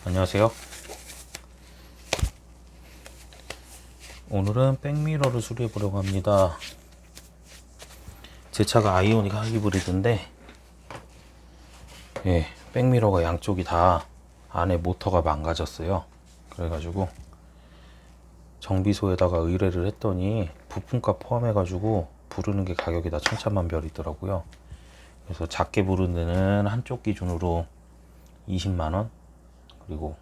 안녕하세요. 오늘은 백미러를 수리해 보려고 합니다. 제 차가 아이오닉 하이브리드인데 백미러가 양쪽이 다 안에 모터가 망가졌어요. 그래가지고 정비소에다가 의뢰를 했더니 부품값 포함해 가지고 부르는 게 가격이 다 천차만별이더라고요. 그래서 작게 부르는 데는 한쪽 기준으로 20만원, 그리고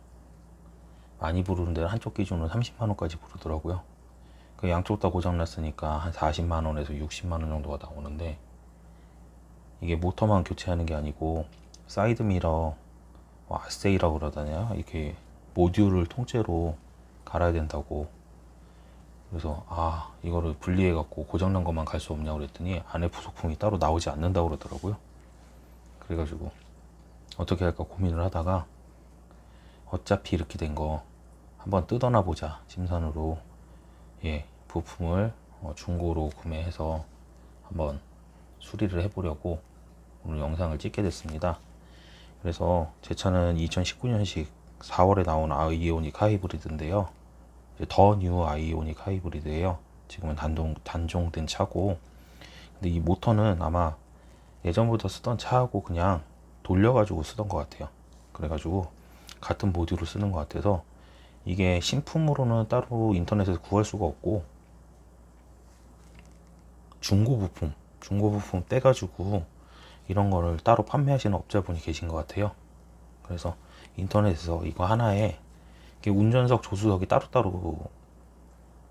많이 부르는 데는 한쪽 기준으로 30만원까지 부르더라고요. 그 양쪽 다 고장났으니까 한 40만원에서 60만원 정도가 나오는데, 이게 모터만 교체하는 게 아니고 사이드미러, 아세이라고 그러다냐, 이렇게 모듈을 통째로 갈아야 된다고. 그래서 이거를 분리해 갖고 고장난 것만 갈 수 없냐고 그랬더니 안에 부속품이 따로 나오지 않는다고 그러더라고요. 그래가지고 어떻게 할까 고민을 하다가 어차피 이렇게 된 거 한번 뜯어나 보자 심산으로 부품을 중고로 구매해서 한번 수리를 해보려고 오늘 영상을 찍게 됐습니다. 그래서 제 차는 2019년식 4월에 나온 아이오닉 하이브리드인데요. 더 뉴 아이오닉 하이브리드예요. 지금은 단종된 차고, 근데 이 모터는 아마 예전부터 쓰던 차하고 그냥 돌려가지고 쓰던 것 같아요. 그래가지고 같은 모듈을 쓰는 것 같아서 이게 신품으로는 따로 인터넷에서 구할 수가 없고, 중고 부품 떼가지고 이런 거를 따로 판매하시는 업자분이 계신 것 같아요. 그래서 인터넷에서 이거 하나에 운전석, 조수석이 따로따로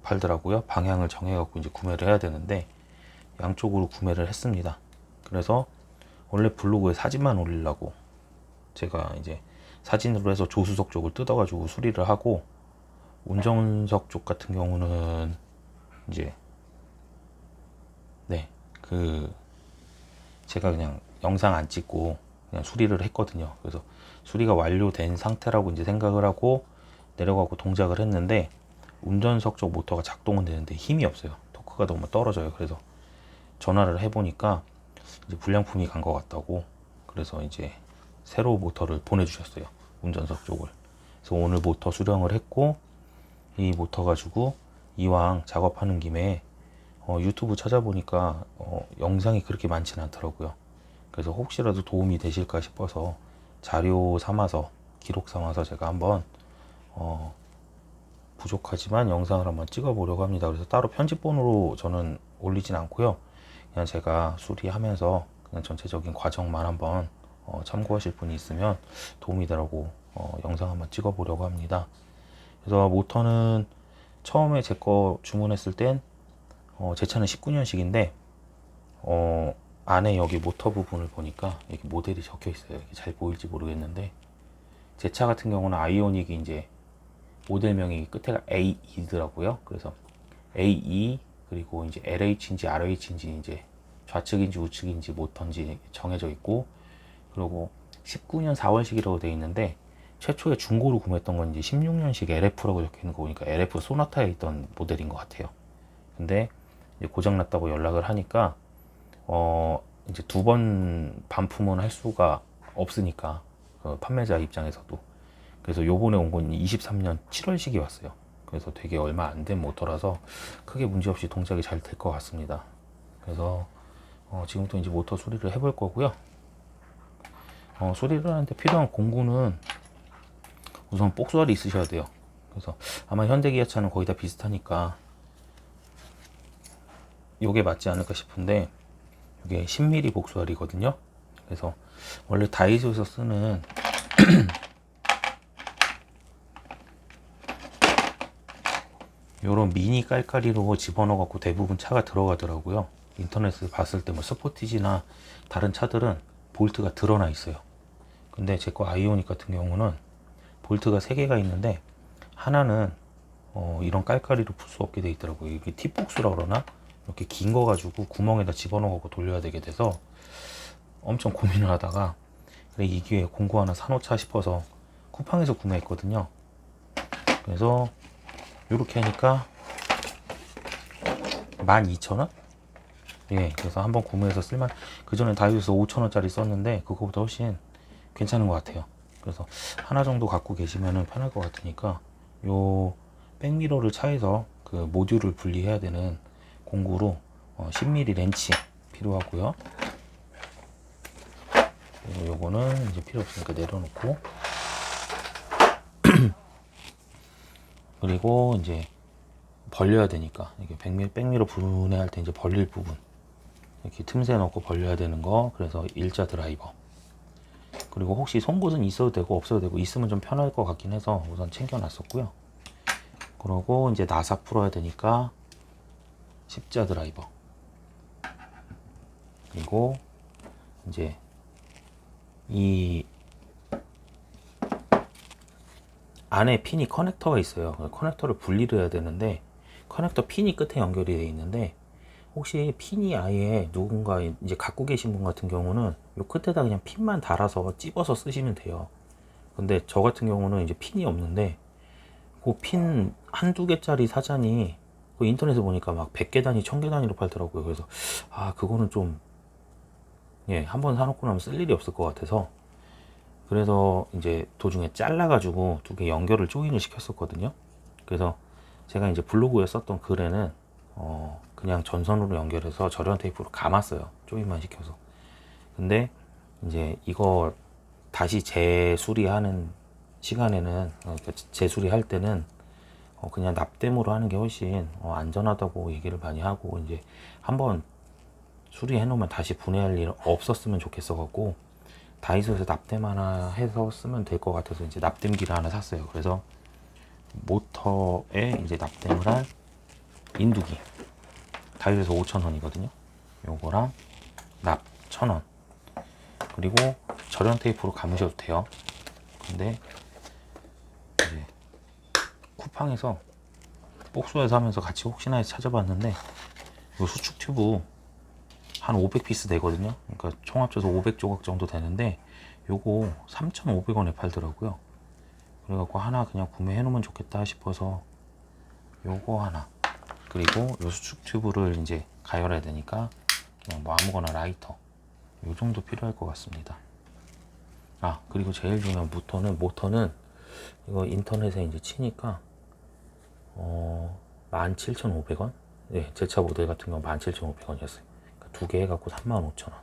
팔더라고요. 방향을 정해갖고 이제 구매를 해야 되는데 양쪽으로 구매를 했습니다. 그래서 원래 블로그에 사진만 올리려고 제가 이제 사진으로 해서 조수석 쪽을 뜯어가지고 수리를 하고, 운전석 쪽 같은 경우는 이제 제가 그냥 영상 안 찍고 그냥 수리를 했거든요. 그래서 수리가 완료된 상태라고 이제 생각을 하고 내려가고 동작을 했는데, 운전석 쪽 모터가 작동은 되는데 힘이 없어요. 토크가 너무 떨어져요. 그래서 전화를 해보니까 이제 불량품이 간 것 같다고. 그래서 이제 새로 모터를 보내주셨어요. 운전석 쪽을. 그래서 오늘 모터 수령을 했고, 이 모터 가지고 이왕 작업하는 김에 유튜브 찾아보니까 영상이 그렇게 많지는 않더라고요. 그래서 혹시라도 도움이 되실까 싶어서 자료 삼아서, 기록 삼아서 제가 한번 부족하지만 영상을 한번 찍어 보려고 합니다. 그래서 따로 편집본으로 저는 올리진 않고요. 그냥 제가 수리하면서 그냥 전체적인 과정만 한번 참고하실 분이 있으면 도움이 되라고 영상 한번 찍어 보려고 합니다. 그래서 모터는 처음에 제 거 주문했을 땐 제 차는 19년식인데 안에 여기 모터 부분을 보니까 여기 모델이 적혀 있어요. 잘 보일지 모르겠는데, 제 차 같은 경우는 아이오닉이 이제 모델명이 끝에가 AE더라고요. 그래서 AE, 그리고 이제 LH인지 RH인지 이제 좌측인지 우측인지 모터인지 정해져 있고, 그리고 19년 4월식이라고 되어 있는데 최초에 중고로 구매했던 건 이제 16년식 LF라고 적혀 있는 거 보니까 LF 소나타에 있던 모델인 것 같아요. 근데 이제 고장났다고 연락을 하니까 이제 두 번 반품은 할 수가 없으니까, 판매자 입장에서도. 그래서 요번에 온 건 23년 7월식이 왔어요. 그래서 되게 얼마 안 된 모터라서 크게 문제없이 동작이 잘 될 것 같습니다. 그래서 지금부터 이제 모터 수리를 해볼 거고요. 수리를 하는데 필요한 공구는 우선 복수알이 있으셔야 돼요. 그래서 아마 현대기아차는 거의 다 비슷하니까 요게 맞지 않을까 싶은데, 이게 10mm 복수알이거든요. 그래서 원래 다이소에서 쓰는 요런 미니 깔깔이로 집어넣어 갖고 대부분 차가 들어가더라고요. 인터넷에서 봤을 때 뭐 스포티지나 다른 차들은 볼트가 드러나 있어요. 근데 제 거 아이오닉 같은 경우는 볼트가 3개가 있는데 하나는 이런 깔깔이로 풀 수 없게 돼 있더라고요. 이게 팁복수라 그러나, 이렇게 긴 거 가지고 구멍에다 집어넣어 갖고 돌려야 되게 돼서 엄청 고민을 하다가, 그래 이 기회에 공구 하나 사놓자 싶어서 쿠팡에서 구매했거든요. 그래서 이렇게 하니까 12,000원? 그래서 한번 구매해서 쓸만. 그전에 다이소에서 5,000원짜리 썼는데 그거보다 훨씬 괜찮은 것 같아요. 그래서 하나 정도 갖고 계시면 편할 것 같으니까 요 백미러를 차에서 그 모듈을 분리해야 되는 공구로 10mm 렌치 필요하고요. 그리고 요거는 이제 필요 없으니까 내려놓고 그리고 이제 벌려야 되니까 이게 백미러 분해할 때 이제 벌릴 부분 이렇게 틈새 넣고 벌려야 되는 거, 그래서 일자 드라이버. 그리고 혹시 송곳은 있어도 되고 없어도 되고 있으면 좀 편할 것 같긴 해서 우선 챙겨 놨었고요. 그리고 이제 나사 풀어야 되니까 십자 드라이버. 그리고 이제 이 안에 핀이 커넥터가 있어요. 커넥터를 분리를 해야 되는데 커넥터 핀이 끝에 연결이 되어 있는데 혹시 핀이 아예 누군가 이제 갖고 계신 분 같은 경우는 요 끝에다 그냥 핀만 달아서 찝어서 쓰시면 돼요. 근데 저 같은 경우는 이제 핀이 없는데 그 핀 한두 개짜리 사잔이 그 인터넷에 보니까 막 100개 단위, 1000개 단위로 팔더라고요. 그래서 그거는 좀 한번 사놓고 나면 쓸 일이 없을 것 같아서 그래서 이제 도중에 잘라가지고 두 개 연결을 조인을 시켰었거든요. 그래서 제가 이제 블로그에 썼던 글에는 그냥 전선으로 연결해서 절연 테이프로 감았어요. 조인만 시켜서. 근데 이제 이거 다시 재수리하는 시간에는 재수리할 때는 그냥 납땜으로 하는 게 훨씬 안전하다고 얘기를 많이 하고 이제 한번 수리해 놓으면 다시 분해할 일 없었으면 좋겠어 갖고 다이소에서 납땜 하나 해서 쓰면 될 것 같아서 이제 납땜기를 하나 샀어요. 그래서 모터에 이제 납땜을 할 인두기 다이소에서 5,000원이거든요. 요거랑 납 1,000원. 그리고 절연 테이프로 감으셔도 돼요. 근데 이제 쿠팡에서 복수에서 하면서 같이 혹시나 해서 찾아봤는데 요 수축 튜브 한 500피스 되거든요. 그러니까 총 합쳐서 500조각 정도 되는데 요거 3,500원에 팔더라고요. 그래갖고 하나 그냥 구매해 놓으면 좋겠다 싶어서 요거 하나, 그리고 요 수축 튜브를 이제 가열해야 되니까 그냥 뭐 아무거나 라이터 요 정도 필요할 것 같습니다. 그리고 제일 중요한 모터는 이거 인터넷에 이제 치니까 17,500원? 네, 제 차 모델 같은 경우 17,500원이었어요. 그러니까 두 개 해갖고 35,000원.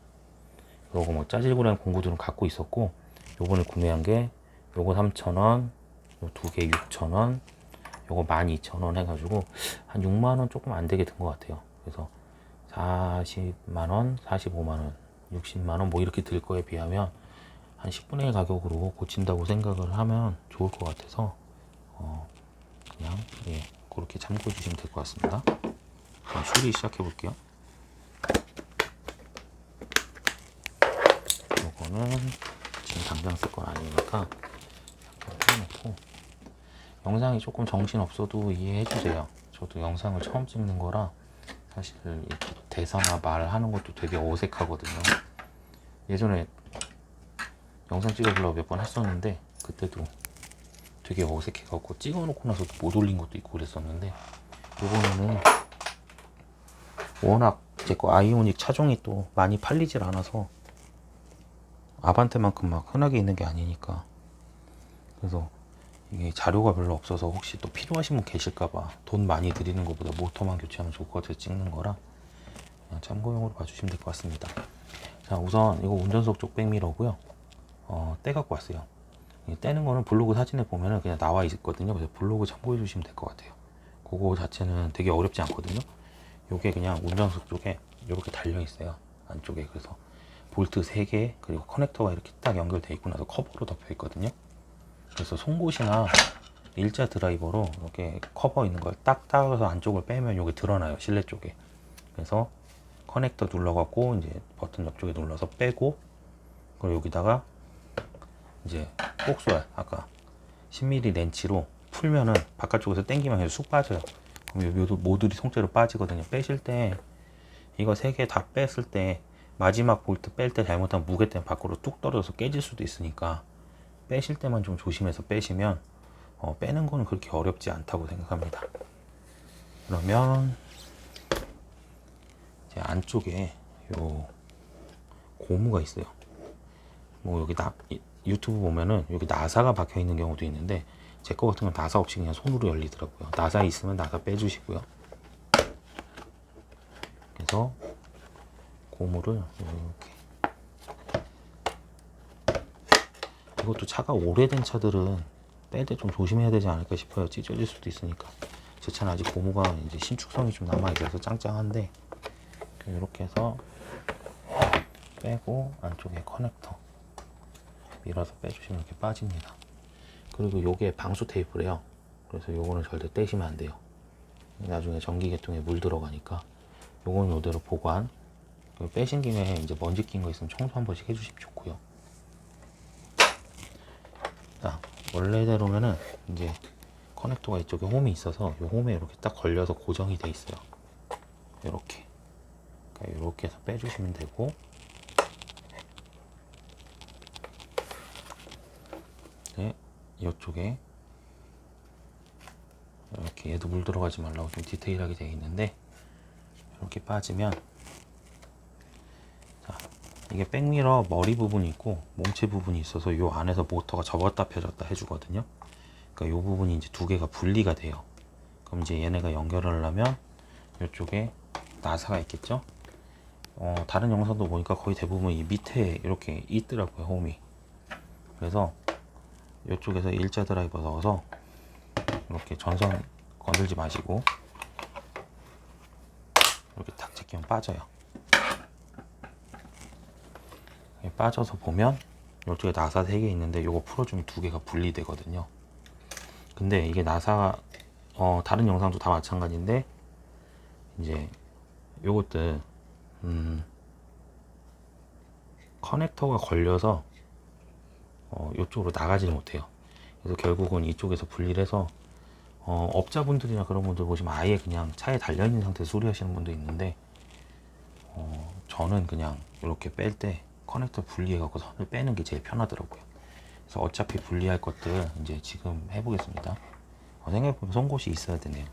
그리고 뭐 짜질구레한 공구들은 갖고 있었고 요번에 구매한 게 요거 3,000원, 요 두 개 6,000원, 요거 12,000원 해가지고 한 6만원 조금 안 되게 든 것 같아요. 그래서 40만원, 45만원, 60만원 뭐 이렇게 들 거에 비하면 한 10분의 1 가격으로 고친다고 생각을 하면 좋을 것 같아서 그냥 그렇게 참고해 주시면 될 것 같습니다. 그럼 수리 시작해 볼게요. 요거는 지금 당장 쓸 건 아니니까 잠깐 해놓고 영상이 조금 정신 없어도 이해해 주세요. 저도 영상을 처음 찍는 거라 사실 이렇게 대사나 말하는 것도 되게 어색하거든요. 예전에 영상 찍어보려고 몇 번 했었는데 그때도 되게 어색해갖고 찍어놓고 나서도 못 올린 것도 있고 그랬었는데 이번에는 워낙 제 거 아이오닉 차종이 또 많이 팔리질 않아서 아반떼만큼 막 흔하게 있는 게 아니니까, 그래서 이게 자료가 별로 없어서 혹시 또 필요하신 분 계실까봐 돈 많이 들이는 것보다 모터만 교체하면 좋을 것 같아서 찍는 거라 그냥 참고용으로 봐주시면 될 것 같습니다. 자, 우선 이거 운전석 쪽 백미러고요. 떼 갖고 왔어요. 떼는 거는 블로그 사진에 보면은 그냥 나와 있거든요. 그래서 블로그 참고해 주시면 될 것 같아요. 그거 자체는 되게 어렵지 않거든요. 요게 그냥 운전석 쪽에 이렇게 달려 있어요. 안쪽에. 그래서 볼트 3개 그리고 커넥터가 이렇게 딱 연결돼 있고 나서 커버로 덮여 있거든요. 그래서 송곳이나 일자 드라이버로 이렇게 커버 있는 걸 딱 따서 안쪽을 빼면 요게 드러나요. 실내 쪽에. 그래서 커넥터 눌러갖고 이제 버튼 옆쪽에 눌러서 빼고, 그리고 여기다가 이제 꼭쏘야 아까 10mm 렌치로 풀면은 바깥쪽에서 당기면 그냥 쑥 빠져요. 그럼 요 모듈이 통째로 빠지거든요. 빼실 때 이거 3개 다 뺐을 때 마지막 볼트 뺄 때 잘못하면 무게 때문에 밖으로 뚝 떨어져서 깨질 수도 있으니까 빼실 때만 좀 조심해서 빼시면 빼는 거는 그렇게 어렵지 않다고 생각합니다. 그러면 이제 안쪽에 요 고무가 있어요. 뭐 여기 유튜브 보면은 여기 나사가 박혀 있는 경우도 있는데 제 거 같은 건 나사 없이 그냥 손으로 열리더라고요. 나사 있으면 나사 빼주시고요. 그래서 고무를 이렇게, 이것도 차가 오래된 차들은 뺄 때 좀 조심해야 되지 않을까 싶어요. 찢어질 수도 있으니까. 제 차는 아직 고무가 이제 신축성이 좀 남아 있어서 짱짱한데, 이렇게 해서 빼고 안쪽에 커넥터 밀어서 빼주시면 이렇게 빠집니다. 그리고 요게 방수 테이프래요. 그래서 요거는 절대 떼시면 안 돼요. 나중에 전기계통에 물 들어가니까 요건 요대로 보관. 빼신 김에 이제 먼지 낀 거 있으면 청소 한 번씩 해주시면 좋고요. 자, 원래대로면은 이제 커넥터가 이쪽에 홈이 있어서 요 홈에 이렇게 딱 걸려서 고정이 돼 있어요. 이렇게. 그러니까 이렇게 해서 빼주시면 되고, 네, 이쪽에 이렇게 얘도 물 들어가지 말라고 좀 디테일하게 되어 있는데, 이렇게 빠지면, 자, 이게 백미러 머리 부분이 있고 몸체 부분이 있어서 이 안에서 모터가 접었다 펴졌다 해주거든요. 그러니까 이 부분이 이제 두 개가 분리가 돼요. 그럼 이제 얘네가 연결을 하려면 이쪽에 나사가 있겠죠. 다른 영상도 보니까 거의 대부분 이 밑에 이렇게 있더라고요, 홈이. 그래서 이쪽에서 일자 드라이버 넣어서 이렇게 전선 건들지 마시고 이렇게 탁 제끼면 빠져요. 빠져서 보면 이쪽에 나사 3개 있는데 요거 풀어주면 2개가 분리되거든요. 근데 이게 나사 다른 영상도 다 마찬가지인데 이제 요것들 커넥터가 걸려서 이쪽으로 나가지는 못해요. 그래서 결국은 이쪽에서 분리를 해서 업자분들이나 그런 분들 보시면 아예 그냥 차에 달려있는 상태에서 수리하시는 분도 있는데 저는 그냥 이렇게 뺄 때 커넥터 분리해 갖고 선을 빼는 게 제일 편하더라고요. 그래서 어차피 분리할 것들 이제 지금 해보겠습니다. 생각해보면 송곳이 있어야 되네요.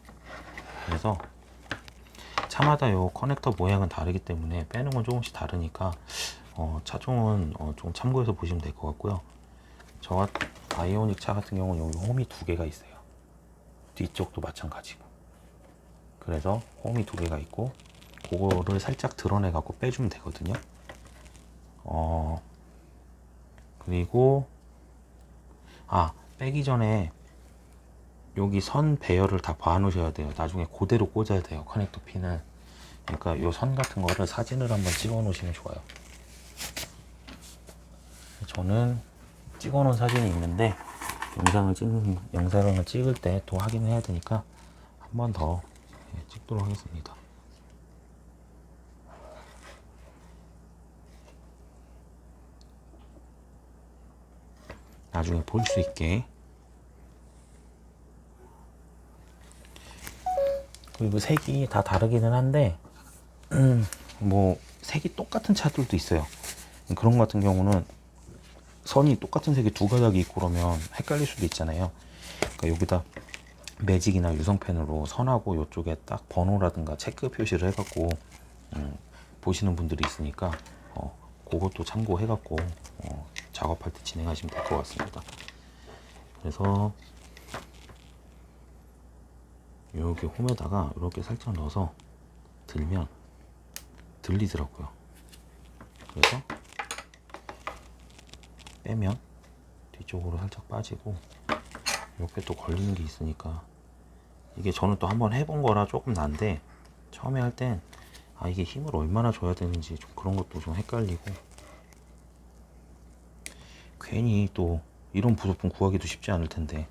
그래서 차마다 요 커넥터 모양은 다르기 때문에 빼는 건 조금씩 다르니까 차종은 좀 참고해서 보시면 될 것 같고요. 저 아이오닉 차 같은 경우는 여기 홈이 2개가 있어요. 뒤쪽도 마찬가지고. 그래서 홈이 2개가 있고 그거를 살짝 드러내 갖고 빼주면 되거든요. 그리고 빼기 전에 여기 선 배열을 다 봐 놓으셔야 돼요. 나중에 그대로 꽂아야 돼요, 커넥터 핀을. 그러니까 요 선 같은 거를 사진을 한번 찍어 놓으시면 좋아요. 저는 찍어 놓은 사진이 있는데 영상을 찍을 때 또 확인해야 되니까 한 번 더 찍도록 하겠습니다. 나중에 볼 수 있게. 그리고 색이 다 다르기는 한데 뭐 색이 똑같은 차들도 있어요. 그런 것 같은 경우는 선이 똑같은 색이 2가닥이 있고 그러면 헷갈릴 수도 있잖아요. 그러니까 여기다 매직이나 유성펜으로 선하고 이쪽에 딱 번호라든가 체크 표시를 해갖고 보시는 분들이 있으니까 그것도 참고해갖고 작업할 때 진행하시면 될 것 같습니다. 그래서 여기 홈에다가 이렇게 살짝 넣어서 들면 들리더라고요. 그래서 빼면 뒤쪽으로 살짝 빠지고 옆에 또 걸리는 게 있으니까, 이게 저는 또 한번 해본 거라 조금 난데 처음에 할 땐 이게 힘을 얼마나 줘야 되는지 좀 그런 것도 좀 헷갈리고, 괜히 또 이런 부속품 구하기도 쉽지 않을 텐데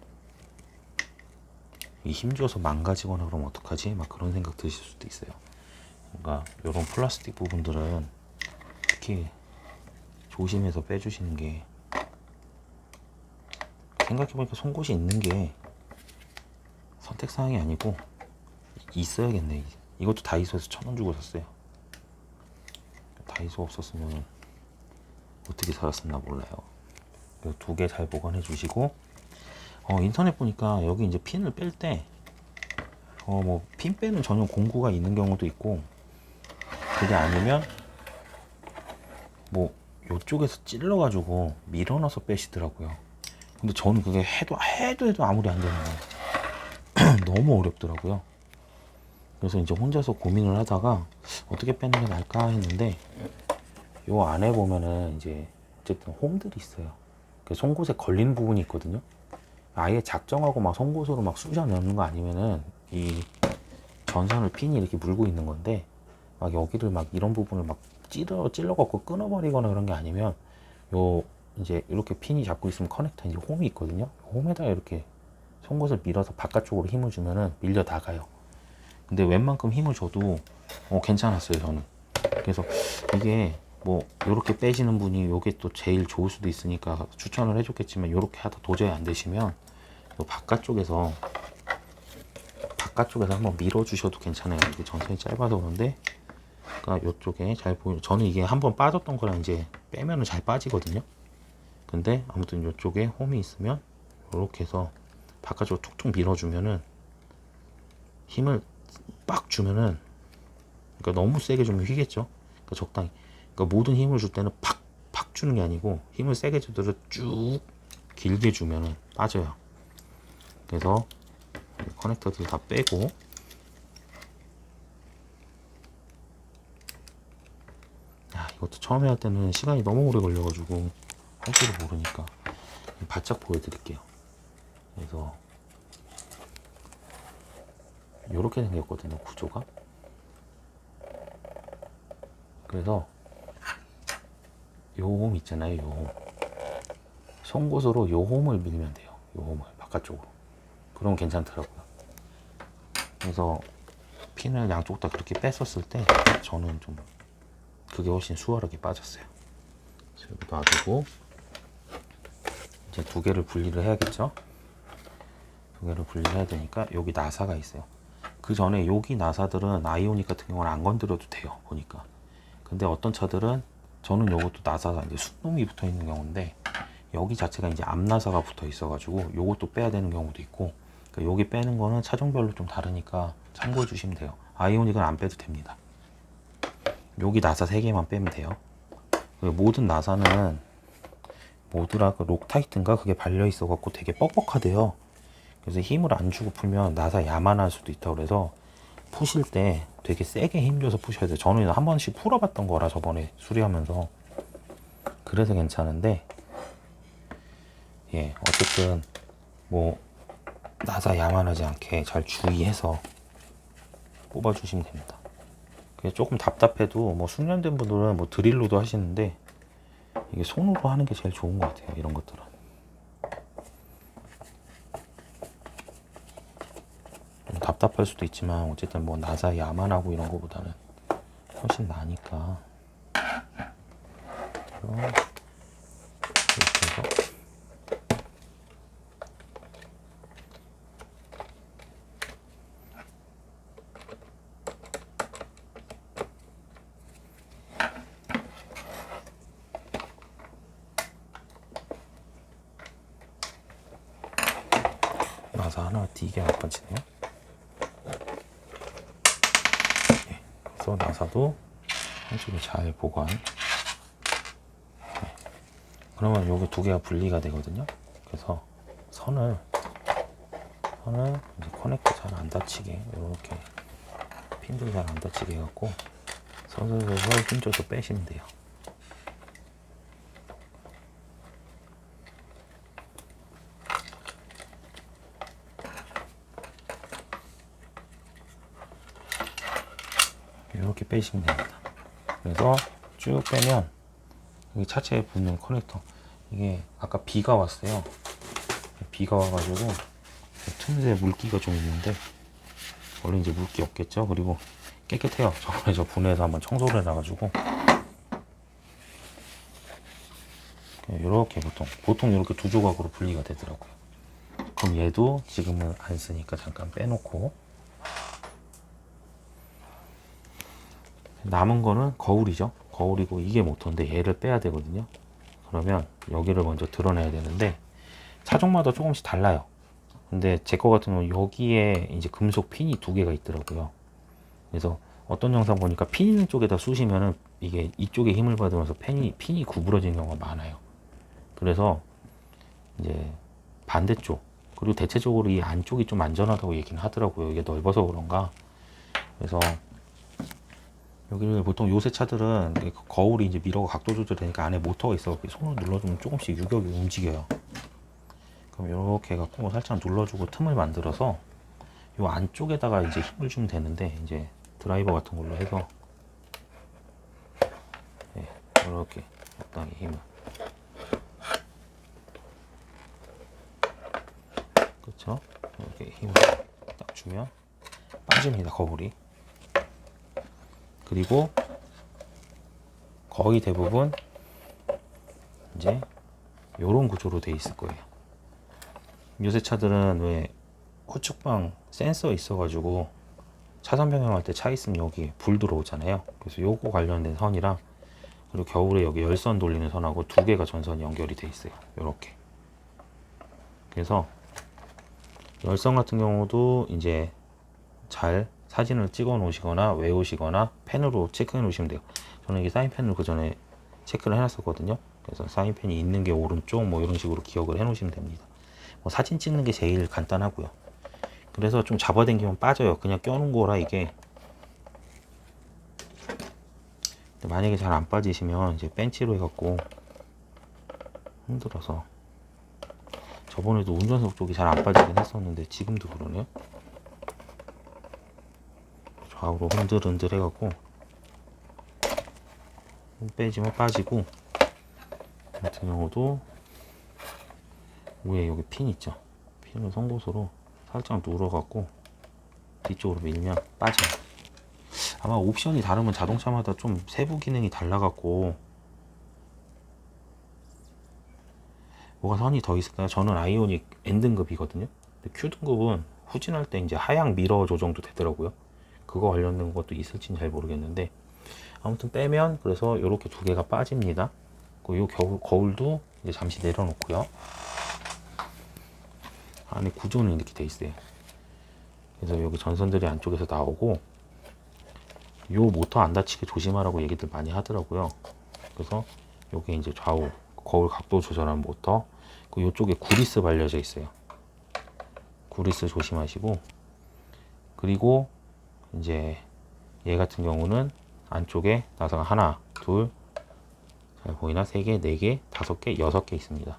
이 힘줘서 망가지거나 그러면 어떡하지? 막 그런 생각 드실 수도 있어요. 그러니까 이런 플라스틱 부분들은 특히 조심해서 빼주시는 게, 생각해보니까 송곳이 있는 게 선택사항이 아니고 있어야겠네. 이것도 다이소에서 1,000원 주고 샀어요. 다이소 없었으면 어떻게 살았었나 몰라요. 2개 잘 보관해 주시고, 인터넷 보니까 여기 이제 핀을 뺄 때 뭐 핀 빼는 전용 공구가 있는 경우도 있고, 그게 아니면 뭐 이쪽에서 찔러가지고 밀어넣어서 빼시더라고요. 근데 저는 그게 해도 아무리 안 되는 거예요. 너무 어렵더라고요. 그래서 이제 혼자서 고민을 하다가 어떻게 빼는 게 나을까 했는데, 요 안에 보면은 이제 어쨌든 홈들이 있어요. 그 송곳에 걸리는 부분이 있거든요. 아예 작정하고 막 송곳으로 막 쑤셔 넣는 거 아니면은 이 전선을 핀이 이렇게 물고 있는 건데, 막 여기를 막 이런 부분을 막 찔러갖고 끊어버리거나 그런 게 아니면, 요 이제 이렇게 핀이 잡고 있으면 커넥터 이제 홈이 있거든요. 홈에다가 이렇게 송곳을 밀어서 바깥쪽으로 힘을 주면은 밀려 나가요. 근데 웬만큼 힘을 줘도 괜찮았어요, 저는. 그래서 이게 뭐 이렇게 빼시는 분이 요게 또 제일 좋을 수도 있으니까 추천을 해줬겠지만, 요렇게 하다 도저히 안 되시면 요 바깥쪽에서 한번 밀어 주셔도 괜찮아요. 이게 전선이 짧아서 그런데, 그러니까 요쪽에 잘 보이는, 저는 이게 한번 빠졌던 거랑 이제 빼면은 잘 빠지거든요. 근데 아무튼 요쪽에 홈이 있으면 요렇게 해서 바깥쪽으로 툭툭 밀어주면은, 힘을 빡 주면은, 그러니까 너무 세게 주면 휘겠죠. 그러니까 적당히, 그러니까 모든 힘을 줄 때는 팍 주는 게 아니고, 힘을 세게 주더라도 쭉 길게 주면은 빠져요. 그래서 커넥터들 다 빼고, 이것도 처음에 할 때는 시간이 너무 오래 걸려가지고 할 줄을 모르니까 바짝 보여드릴게요. 그래서 이렇게 생겼거든요, 구조가. 그래서 요 홈 있잖아요, 요 홈. 송곳으로 요 홈을 밀면 돼요. 요 홈을 바깥쪽으로. 그러면 괜찮더라고요. 그래서 핀을 양쪽 다 그렇게 뺐었을 때 저는 좀 그게 훨씬 수월하게 빠졌어요. 여기 놔두고 이제 두 개를 분리를 해야겠죠. 두 개를 분리를 해야 되니까 여기 나사가 있어요. 그 전에 여기 나사들은 아이오닉 같은 경우는 안 건드려도 돼요, 보니까. 근데 어떤 차들은, 저는 요것도 나사가 이제 순놈이 붙어 있는 경우인데, 여기 자체가 이제 앞나사가 붙어 있어 가지고 요것도 빼야 되는 경우도 있고, 그러니까 여기 빼는 거는 차종별로 좀 다르니까 참고해 주시면 돼요. 아이오닉은 안 빼도 됩니다. 여기 나사 3개만 빼면 돼요. 모든 나사는 뭐더라, 그 록타이트인가 그게 발려 있어 갖고 되게 뻑뻑하대요. 그래서 힘을 안 주고 풀면 나사 야만할 수도 있다고 그래서, 푸실 때 되게 세게 힘줘서 푸셔야 돼요. 저는 한 번씩 풀어봤던 거라 저번에 수리하면서, 그래서 괜찮은데, 예, 어쨌든 뭐 나사 야만하지 않게 잘 주의해서 뽑아주시면 됩니다. 그게 조금 답답해도 뭐 숙련된 분들은 뭐 드릴로도 하시는데, 이게 손으로 하는 게 제일 좋은 것 같아요, 이런 것들은. 좀 답답할 수도 있지만 어쨌든 뭐 나사 야만하고 이런 거보다는 훨씬 나니까. 이렇게 해서 나사 하나 되게 안 빠지네요. 네, 그래서 나사도 한쪽에 잘 보관. 네. 그러면 요게 두 개가 분리가 되거든요. 그래서 선을 이제 커넥터 잘 안 다치게, 이렇게 핀들 잘 안 다치게 해갖고 서서서 힘줘서 빼시면 돼요. 이렇게 빼시면 됩니다. 그래서 쭉 빼면 여기 차체에 붙는 커넥터, 이게 아까 비가 왔어요. 비가 와가지고 틈새 물기가 좀 있는데, 원래 이제 물기 없겠죠. 그리고 깨끗해요. 저번에 저 분해해서 한번 청소를 해놔가지고. 이렇게 보통 이렇게 두 조각으로 분리가 되더라고요. 그럼 얘도 지금은 안 쓰니까 잠깐 빼놓고, 남은 거는 거울이죠. 거울이고 이게 모터인데 얘를 빼야 되거든요. 그러면 여기를 먼저 드러내야 되는데, 차종마다 조금씩 달라요. 근데 제 거 같은 경우는 여기에 이제 금속 핀이 2개가 있더라고요. 그래서 어떤 영상 보니까 핀 있는 쪽에다 쑤시면은 이게 이쪽에 힘을 받으면서 핀이 구부러지는 경우가 많아요. 그래서 이제 반대쪽, 그리고 대체적으로 이 안쪽이 좀 안전하다고 얘기는 하더라고요. 이게 넓어서 그런가. 그래서 여기를 보통 요새 차들은 거울이 이제 미러가 각도 조절되니까 안에 모터가 있어 손을 눌러주면 조금씩 유격이 움직여요. 그럼 이렇게 해갖고 살짝 눌러주고 틈을 만들어서 요 안쪽에다가 이제 힘을 주면 되는데, 이제 드라이버 같은 걸로 해서 이렇게 적당히 힘을, 그렇죠? 이렇게 힘을 딱 주면 빠집니다, 거울이. 그리고 거의 대부분 이제 요런 구조로 돼 있을 거예요. 요새 차들은 왜 후측방 센서 있어가지고 차선 변경할 때 차 있으면 여기 불 들어오잖아요. 그래서 요거 관련된 선이랑, 그리고 겨울에 여기 열선 돌리는 선하고 두 개가 전선이 연결이 돼 있어요. 요렇게. 그래서 열선 같은 경우도 이제 잘 사진을 찍어 놓으시거나 외우시거나 펜으로 체크해 놓으시면 돼요. 저는 이게 사인펜을 그 전에 체크를 해놨었거든요. 그래서 사인펜이 있는 게 오른쪽 뭐 이런 식으로 기억을 해 놓으시면 됩니다. 뭐 사진 찍는 게 제일 간단하고요. 그래서 좀 잡아당기면 빠져요. 그냥 껴놓은 거라 이게. 만약에 잘 안 빠지시면 이제 벤치로 해갖고 흔들어서, 저번에도 운전석 쪽이 잘 안 빠지긴 했었는데 지금도 그러네요. 좌우로 흔들흔들 해갖고 빼지면 빠지고, 같은 경우도 위에 여기 핀 있죠. 핀을 송곳으로 살짝 눌러갖고 뒤쪽으로 밀면 빠져요. 아마 옵션이 다르면 자동차마다 좀 세부 기능이 달라갖고 뭐가 선이 더 있을까요? 저는 아이오닉 N등급이거든요. 근데 Q등급은 후진할 때 이제 하향 미러 조정도 되더라고요. 그거 관련된 것도 있을지는 잘 모르겠는데, 아무튼 빼면 그래서 이렇게 두 개가 빠집니다. 그리고 이 거울도 이제 잠시 내려놓고요. 안에 구조는 이렇게 돼 있어요. 그래서 여기 전선들이 안쪽에서 나오고, 요 모터 안 다치게 조심하라고 얘기들 많이 하더라고요. 그래서 요게 이제 좌우 거울 각도 조절하는 모터, 그 요쪽에 구리스 발려져 있어요. 구리스 조심하시고, 그리고 이제 얘 같은 경우는 안쪽에 나사가 하나, 둘, 잘 보이나? 3개, 4개, 5개, 6개 있습니다.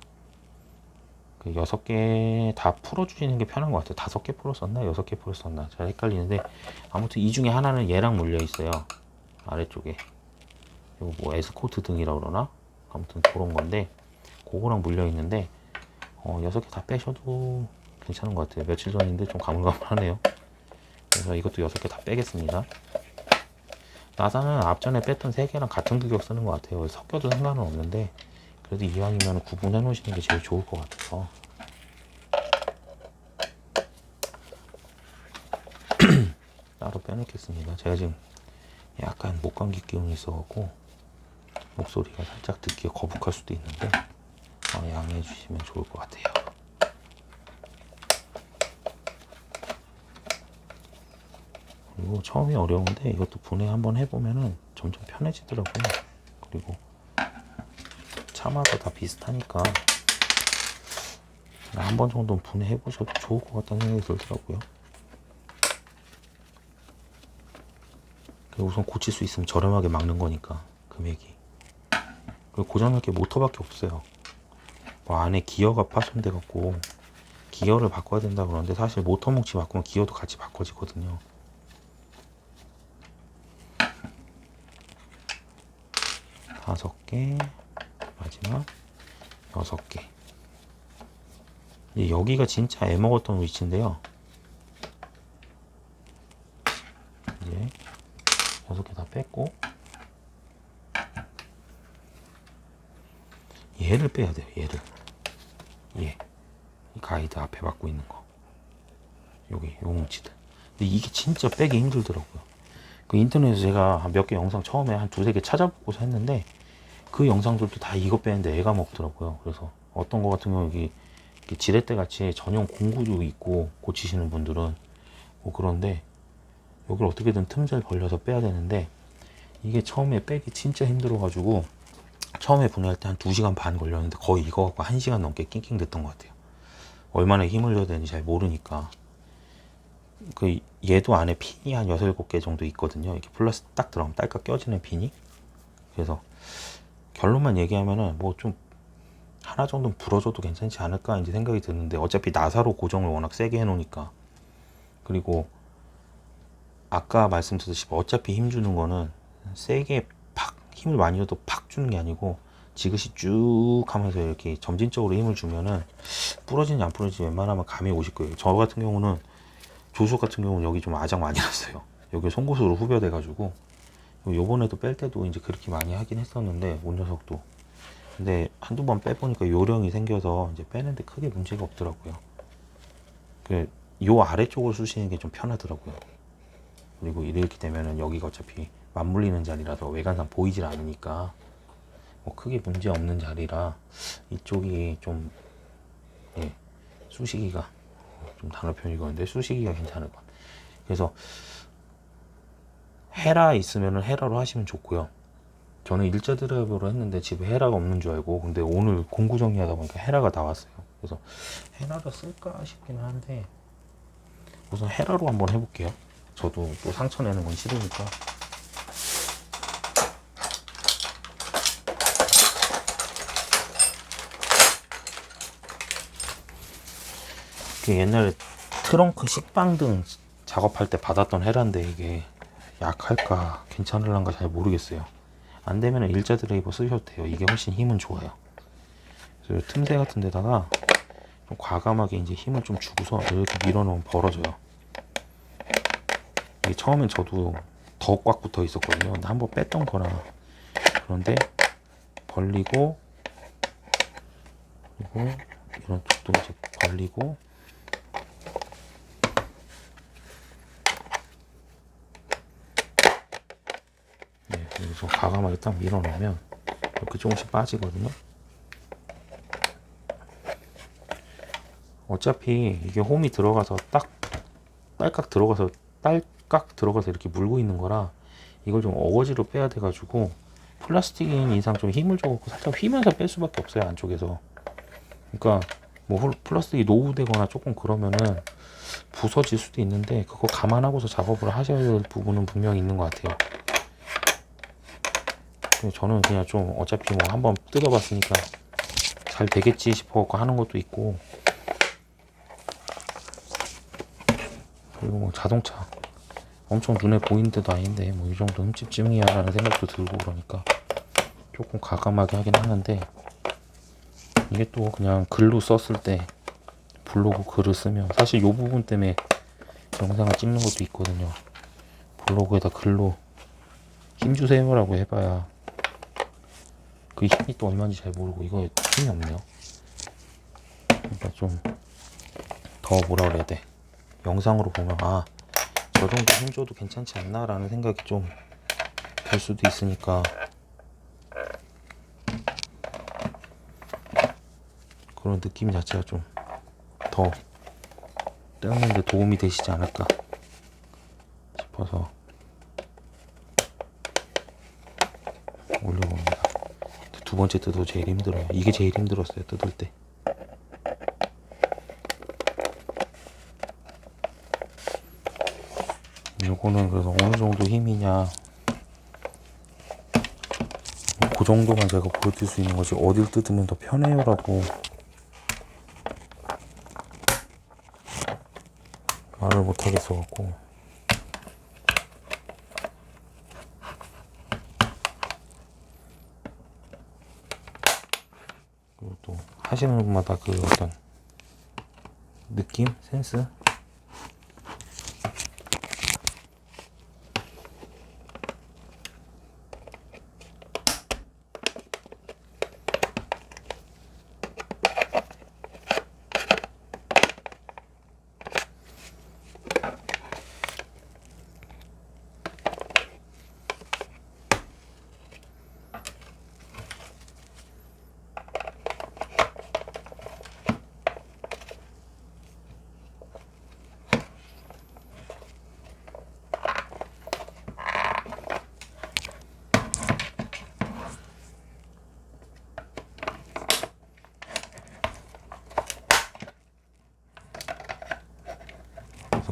그 6개 다 풀어주시는 게 편한 것 같아요. 5개 풀었었나? 6개 풀었었나? 잘 헷갈리는데, 아무튼 이 중에 하나는 얘랑 물려 있어요. 아래쪽에. 이거 뭐 에스코트 등이라고 그러나? 아무튼 그런 건데, 그거랑 물려 있는데, 6개 다 빼셔도 괜찮은 것 같아요. 며칠 전인데 좀 가물가물하네요. 그래서 이것도 6개 다 빼겠습니다. 나사는 앞전에 뺐던 3개랑 같은 규격 쓰는 것 같아요. 섞여도 상관은 없는데, 그래도 이왕이면 구분해 놓으시는 게 제일 좋을 것 같아서. 따로 빼놓겠습니다. 제가 지금 약간 목감기 기운이 있어갖고 목소리가 살짝 듣기가 거북할 수도 있는데 양해해 주시면 좋을 것 같아요. 그리고 처음이 어려운데 이것도 분해 한번 해보면은 점점 편해지더라고요. 그리고 차마다 다 비슷하니까 한 번 정도는 분해해 보셔도 좋을 것 같다는 생각이 들더라고요. 우선 고칠 수 있으면 저렴하게 막는 거니까 금액이. 그리고 고장날 게 모터밖에 없어요. 뭐 안에 기어가 파손돼 갖고 기어를 바꿔야 된다 그러는데, 사실 모터 뭉치 바꾸면 기어도 같이 바꿔지거든요. 다섯 개, 마지막 6개. 여기가 진짜 애먹었던 위치인데요. 이제 6개 다 뺐고, 얘를 빼야 돼요. 얘를. 이 가이드 앞에 막고 있는 거. 여기 요 뭉치들. 근데 이게 진짜 빼기 힘들더라고요. 그 인터넷에서 제가 몇 개 영상 처음에 한 2-3개 찾아보고서 했는데, 그 영상들도 다 이거 빼는데 애가 먹더라고요. 그래서 어떤 거 같은 경우 여기 지렛대 같이 전용 공구도 있고 고치시는 분들은 뭐 그런데, 여기를 어떻게든 틈새를 벌려서 빼야 되는데 이게 처음에 빼기 진짜 힘들어가지고 처음에 분해할 때 한 2시간 반 걸렸는데 거의 이거 갖고 1시간 넘게 낑낑 됐던 것 같아요. 얼마나 힘을 줘야 되는지 잘 모르니까. 그 얘도 안에 핀이 한 6, 7개 정도 있거든요. 이렇게 플러스 딱 들어가면 딸깍 껴지는 핀이. 그래서 결론만 얘기하면은 뭐 좀 하나 정도는 불어줘도 괜찮지 않을까 이제 생각이 드는데 어차피 나사로 고정을 워낙 세게 해놓으니까. 그리고 아까 말씀드렸듯이 어차피 힘 주는 거는 세게 팍 힘을 많이 줘도 팍 주는 게 아니고 지그시 쭉 하면서 이렇게 점진적으로 힘을 주면은 부러지는지 안 부러지는지 웬만하면 감이 오실 거예요. 저 같은 경우는 조수 같은 경우는 여기 좀 아작 많이 났어요. 여기 송곳으로 후벼돼 가지고 요번에도 뺄 때도 이제 그렇게 많이 하긴 했었는데 온 녀석도. 근데 한두 번 빼보니까 요령이 생겨서 이제 빼는데 크게 문제가 없더라고요. 요 아래쪽으로 쑤시는 게 좀 편하더라고요. 그리고 이렇게 되면은 여기가 어차피 맞물리는 자리라서 외관상 보이질 않으니까 뭐 크게 문제 없는 자리라 이쪽이 좀 예, 쑤시기가 좀 단어편이건데 쑤시기가 괜찮을 것 같아요. 그래서 헤라 있으면은 헤라로 하시면 좋고요. 저는 일자 드라이버로 했는데 집에 헤라가 없는 줄 알고 근데 오늘 공구 정리하다 보니까 헤라가 나왔어요. 그래서 헤라를 쓸까 싶긴 한데 우선 헤라로 한번 해볼게요. 저도 또 상처 내는 건 싫으니까. 그 옛날에 트렁크 식빵등 작업할 때 받았던 헤라인데 이게 약할까 괜찮을란가 잘 모르겠어요. 안 되면 일자 드라이버 쓰셔도 돼요. 이게 훨씬 힘은 좋아요. 그래서 틈새 같은 데다가 좀 과감하게 이제 힘을 좀 주고서 이렇게 밀어놓으면 벌어져요. 이게 처음엔 저도 더 꽉 붙어 있었거든요. 근데 한번 뺐던 거라. 그런데 벌리고 그리고 이런 쪽도 이제 벌리고 네, 그래서 과감하게 딱 밀어놓으면 이렇게 조금씩 빠지거든요. 어차피 이게 홈이 들어가서 딸깍 들어가서 이렇게 물고 있는 거라 이걸 좀 어거지로 빼야 돼 가지고 플라스틱인 이상 좀 힘을 줘갖고 살짝 휘면서 뺄 수밖에 없어요. 안쪽에서. 그러니까 뭐 플라스틱이 노후되거나 조금 그러면은 부서질 수도 있는데 그거 감안하고서 작업을 하셔야 될 부분은 분명히 있는 것 같아요. 저는 그냥 좀 어차피 뭐 한번 뜯어봤으니까 잘 되겠지 싶어갖고 하는 것도 있고, 그리고 뭐 자동차 엄청 눈에 보이는 데도 아닌데 뭐 이 정도 흠집쯤이야 라는 생각도 들고 그러니까 조금 과감하게 하긴 하는데, 이게 또 그냥 글로 썼을 때 블로그 글을 쓰면 사실 요 부분 때문에 영상을 찍는 것도 있거든요. 블로그에다 글로 힘주세요라고 해봐야 그 힘이 또 얼마인지 잘 모르고 이거 힘이 없네요. 그러니까 좀 더 뭐라 그래야 돼, 영상으로 보면 아 저 정도 힘줘도 괜찮지 않나 라는 생각이 좀 들 수도 있으니까 그런 느낌 자체가 좀 더 뜯는데 도움이 되시지 않을까 싶어서 올려봅니다. 두 번째 뜯어도 제일 힘들어요. 이게 제일 힘들었어요, 뜯을 때. 요거는 그래서 어느 정도 힘이냐, 그 정도만 제가 보여드릴 수 있는 거지 어딜 뜯으면 더 편해요 라고 말을 못 하겠어 갖고. 그리고 또 하시는 분마다 그 어떤 느낌? 센스?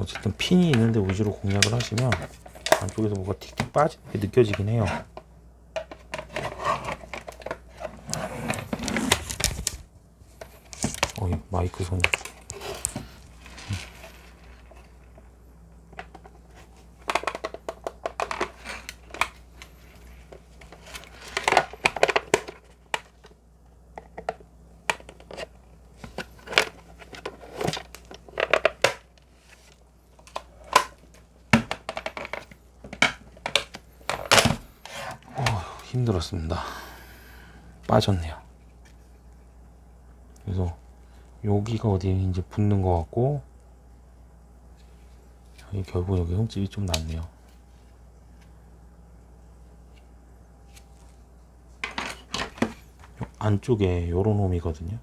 어쨌든 핀이 있는데 위주로 공략을 하시면 안쪽에서 뭐가 틱틱 빠지는 게 느껴지긴 해요. 마이크 손. 힘들었습니다. 빠졌네요. 그래서 여기가 어디에 이제 붙는 것 같고, 결국 여기 흠집이 좀 났네요. 안쪽에 요런 홈이거든요.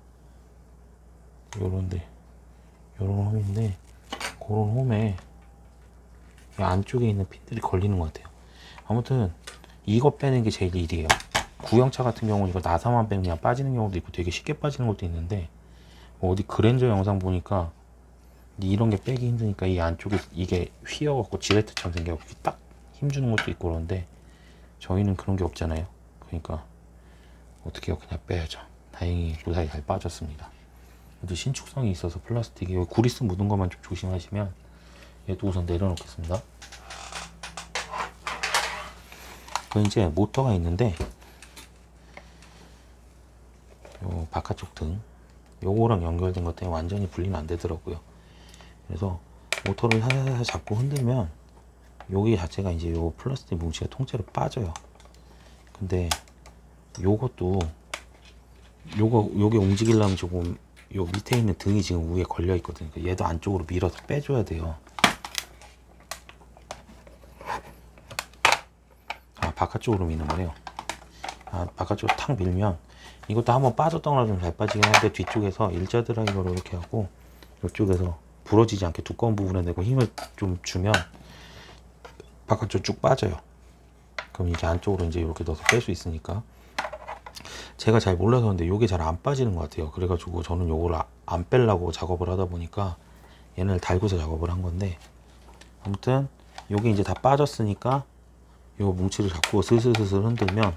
요런 홈인데, 그런 홈에 안쪽에 있는 핀들이 걸리는 것 같아요. 아무튼 이거 빼는 게 제일 일이에요. 구형차 같은 경우는 이거 나사만 빼면 그냥 빠지는 경우도 있고 되게 쉽게 빠지는 것도 있는데, 뭐 어디 그랜저 영상 보니까 이런 게 빼기 힘드니까 이 안쪽에 이게 휘어갖고 지레트처럼 생겨갖고 딱 힘주는 것도 있고 그런데, 저희는 그런 게 없잖아요. 그러니까 어떻게 해요? 그냥 빼야죠. 다행히 무사히 잘 빠졌습니다. 그래도 신축성이 있어서 플라스틱이 여기 구리스 묻은 것만 좀 조심하시면. 얘도 우선 내려놓겠습니다. 그 이제 모터가 있는데, 요 바깥쪽 등 요거랑 연결된 것 때문에 완전히 분리는 안 되더라고요. 그래서 모터를 살살 잡고 흔들면 여기 자체가 이제 요 플라스틱 뭉치가 통째로 빠져요. 근데 요것도 요게 움직이려면 조금 요 밑에 있는 등이 지금 위에 걸려 있거든요. 얘도 안쪽으로 밀어서 빼줘야 돼요. 바깥쪽으로 미는 거네요. 바깥쪽으로 탁 밀면 이것도 한번 빠졌던 거라 좀 잘 빠지긴 하는데, 뒤쪽에서 일자 드라이버로 이렇게 하고 이쪽에서 부러지지 않게 두꺼운 부분에 내고 힘을 좀 주면 바깥쪽 쭉 빠져요. 그럼 이제 안쪽으로 이제 이렇게 넣어서 뺄 수 있으니까. 제가 잘 몰라서 그런데 이게 잘 안 빠지는 것 같아요. 그래가지고 저는 요걸 안 빼려고 작업을 하다 보니까 얘를 달고서 작업을 한 건데, 아무튼 요게 이제 다 빠졌으니까 요 뭉치를 잡고 슬슬슬슬 흔들면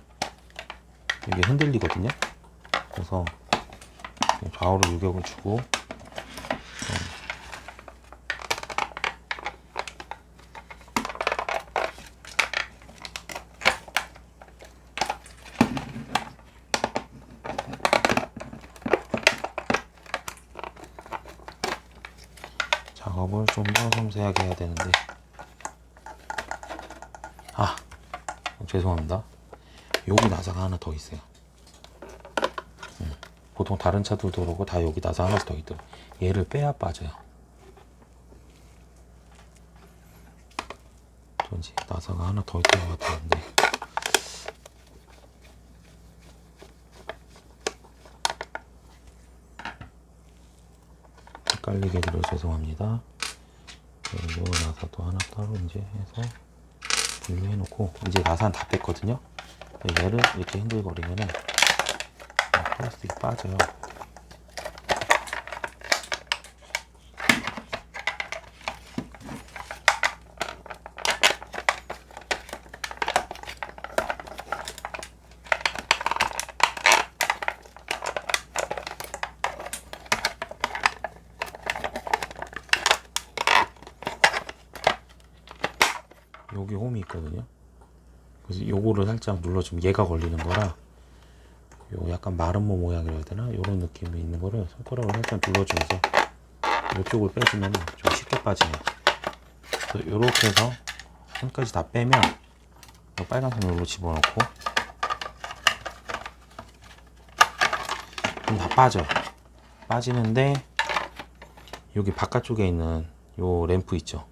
이게 흔들리거든요. 그래서 좌우로 유격을 주고 작업을 좀 더 섬세하게 해야 되는데, 죄송합니다. 여기 나사가 하나 더 있어요. 보통 다른 차들도 그러고 다 여기 나사 하나씩 더 있더라고요. 얘를 빼야 빠져요. 전지 나사가 하나 더 있던 것 같았는데, 헷갈리게 드려 죄송합니다. 요 나사도 하나 따로 이제 해서 분리해 놓고, 이제 나사는 다 뺐거든요. 얘를 이렇게 흔들거리면은 플라스틱이 빠져요. 여기 홈이 있거든요. 그래서 요거를 살짝 눌러주면 얘가 걸리는 거라, 요 약간 마름모 모양이라 해야 되나? 요런 느낌이 있는 거를 손가락으로 살짝 눌러주면서 이쪽을 빼주면 좀 쉽게 빠지네요. 그래서 요렇게 해서 손까지 다 빼면 요 빨간 손으로 집어넣고 그럼 다 빠져요. 빠지는데 여기 바깥쪽에 있는 요 램프 있죠?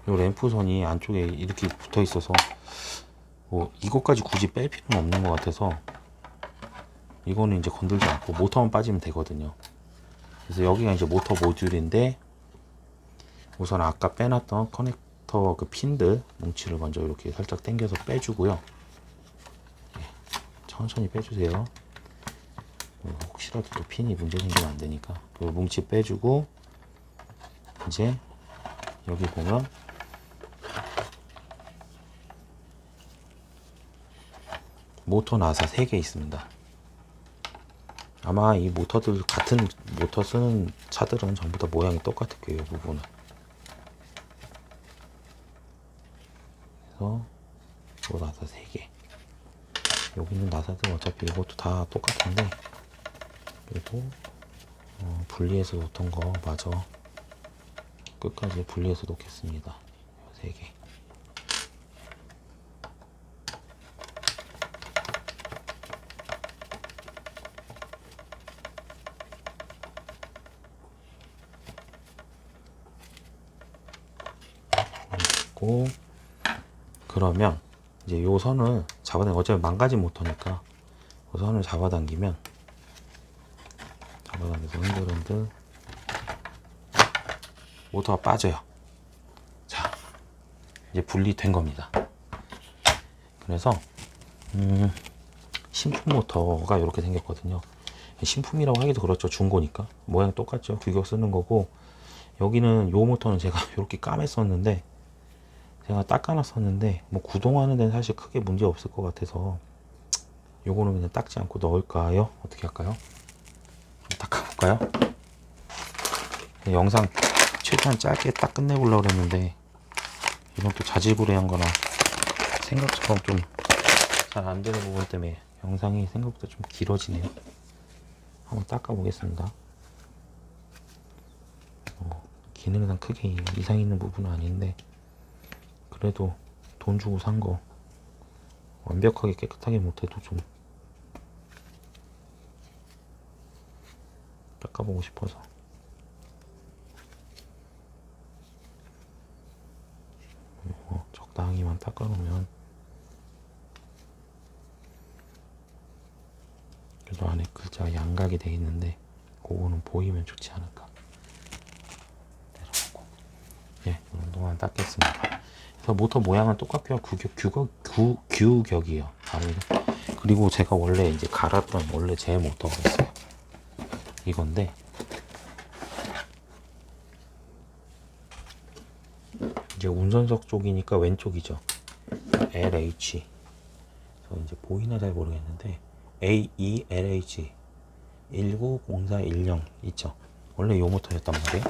요 램프 선이 안쪽에 이렇게 붙어 있어서 뭐 이것까지 굳이 뺄 필요는 없는 것 같아서 이거는 이제 건들지 않고 모터만 빠지면 되거든요. 그래서 여기가 이제 모터 모듈인데, 우선 아까 빼놨던 커넥터 그 핀들 뭉치를 먼저 이렇게 살짝 당겨서 빼주고요. 천천히 빼주세요. 혹시라도 또 핀이 문제 생기면 안 되니까. 그 뭉치 빼주고, 이제 여기 보면 모터 나사 3개 있습니다. 아마 이 모터들 같은 모터 쓰는 차들은 전부 다 모양이 똑같을 거예요. 이 부분은. 그래서 요 나사 3개. 여기 있는 나사들은 어차피 이것도 다 똑같은데 그래도 분리해서 놓던 거 마저 끝까지 분리해서 놓겠습니다. 3개. 그러면 이제 요 선을 잡아당겨. 어차피 망가진 모터니까 요 선을 잡아당기면 잡아당겨서 흔들흔들 모터가 빠져요. 자, 이제 분리된 겁니다. 그래서 신품 모터가 이렇게 생겼거든요. 신품이라고 하기도 그렇죠. 중고니까 모양 똑같죠. 규격 쓰는 거고, 여기는 요 모터는 제가 이렇게 까맸었는데 제가 닦아놨었는데 뭐 구동하는 데는 사실 크게 문제 없을 것 같아서 요거는 그냥 닦지 않고 넣을까요? 어떻게 할까요? 좀 닦아볼까요? 영상 최대한 짧게 딱 끝내보려고 그랬는데 이건 또 자질구레한 거나 생각처럼 좀 잘 안되는 부분 때문에 영상이 생각보다 좀 길어지네요. 한번 닦아보겠습니다. 기능상 크게 이상 있는 부분은 아닌데 그래도 돈 주고 산 거 완벽하게 깨끗하게 못해도 좀 닦아보고 싶어서. 적당히만 닦아놓으면 그래도 안에 글자가 양각이 돼 있는데 그거는 보이면 좋지 않을까. 내려놓고 예, 이 정도만 닦겠습니다. 그래서 모터 모양은 똑같고요. 규격이에요. 바로 이거. 그리고 제가 원래 이제 갈았던 원래 제 모터가 있어요. 이건데 이제 운전석 쪽이니까 왼쪽이죠. LH. 저 이제 보이나 잘 모르겠는데 AELH 190410 있죠. 원래 요 모터였단 말이에요.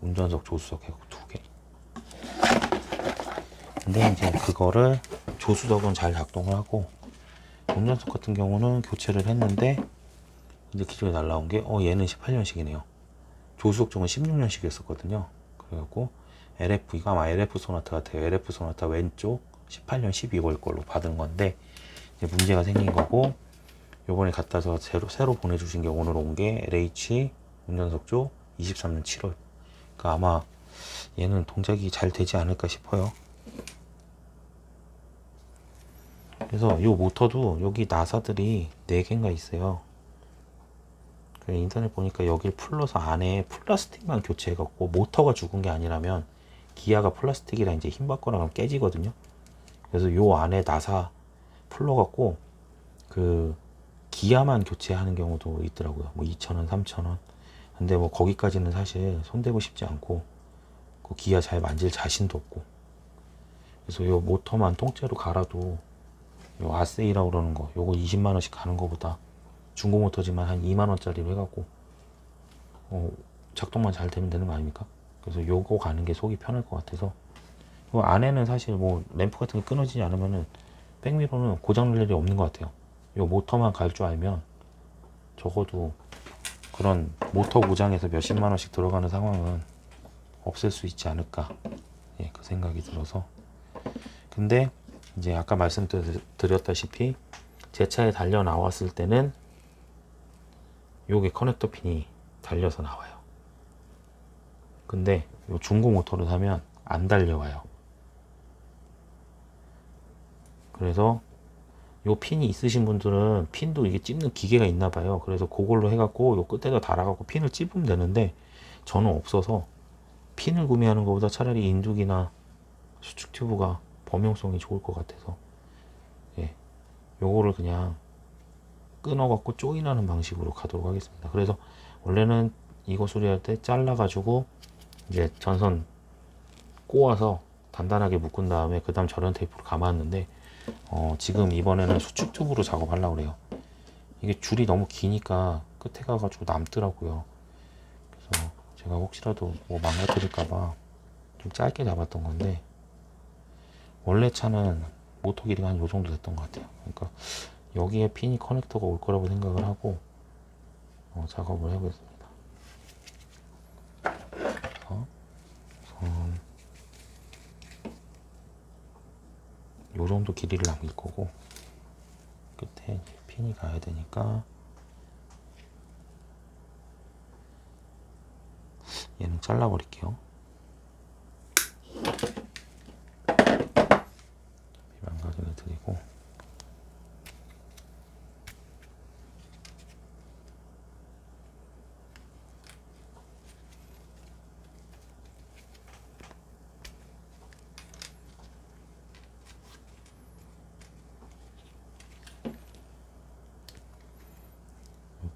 운전석 조수석 해고 2개. 근데 이제 그거를 조수석은 잘 작동을 하고 운전석 같은 경우는 교체를 했는데 이제 기존에 날라온 게 얘는 18년식이네요. 조수석 쪽은 16년식이었었거든요. 그래갖고 LF, 이거 아마 LF 소나타 같아요. LF 소나타 왼쪽 18년 12월 걸로 받은 건데 이제 문제가 생긴 거고, 요번에 갖다서 새로 보내주신 게 오늘 온 게 LH 운전석 쪽 23년 7월. 그러니까 아마 얘는 동작이 잘 되지 않을까 싶어요. 그래서 요 모터도 여기 나사들이 4개인가 있어요. 인터넷 보니까 여기를 풀러서 안에 플라스틱만 교체해갖고, 모터가 죽은 게 아니라면 기아가 플라스틱이랑 이제 힘 받거나 하면 깨지거든요. 그래서 요 안에 나사 풀러갖고 그 기아만 교체하는 경우도 있더라고요. 뭐 2,000원, 3,000원. 근데 뭐 거기까지는 사실 손대고 싶지 않고 그 기아 잘 만질 자신도 없고, 그래서 요 모터만 통째로 갈아도 요 아세이라고 그러는 거, 요거 20만원씩 가는 거보다 중고 모터지만 한 2만원짜리로 해갖고 작동만 잘 되면 되는 거 아닙니까? 그래서 요거 가는 게 속이 편할 것 같아서. 그 안에는 사실 뭐 램프 같은 게 끊어지지 않으면은 백미러는 고장날 일이 없는 것 같아요. 요 모터만 갈 줄 알면 적어도 그런 모터 고장에서 몇십만 원씩 들어가는 상황은 없앨 수 있지 않을까, 예, 그 생각이 들어서. 근데 이제 아까 말씀드렸다시피 제 차에 달려 나왔을 때는 요게 커넥터 핀이 달려서 나와요. 근데 요 중고 모터를 사면 안 달려와요. 그래서 요 핀이 있으신 분들은 핀도 이게 찝는 기계가 있나 봐요. 그래서 그걸로 해갖고 요 끝에다 달아갖고 핀을 찝으면 되는데 저는 없어서 핀을 구매하는 것보다 차라리 인두기나 수축 튜브가 범용성이 좋을 것 같아서, 예, 요거를 그냥 끊어갖고 조인하는 방식으로 가도록 하겠습니다. 그래서 원래는 이거 수리할 때 잘라가지고 이제 전선 꼬아서 단단하게 묶은 다음에 그 다음 절연 테이프로 감았는데 지금 이번에는 수축 튜브로 작업하려고 그래요. 이게 줄이 너무 기니까 끝에 가가지고 남더라고요. 그래서 제가 혹시라도 뭐 망가뜨릴까봐 좀 짧게 잡았던 건데, 원래 차는 모터 길이가 한 요 정도 됐던 것 같아요. 그러니까 여기에 핀이 커넥터가 올 거라고 생각을 하고 작업을 해보겠습니다. 그래서 우선 요 정도 길이를 남길 거고, 끝에 이제 핀이 가야 되니까 얘는 잘라 버릴게요. 망가짐을 드리고,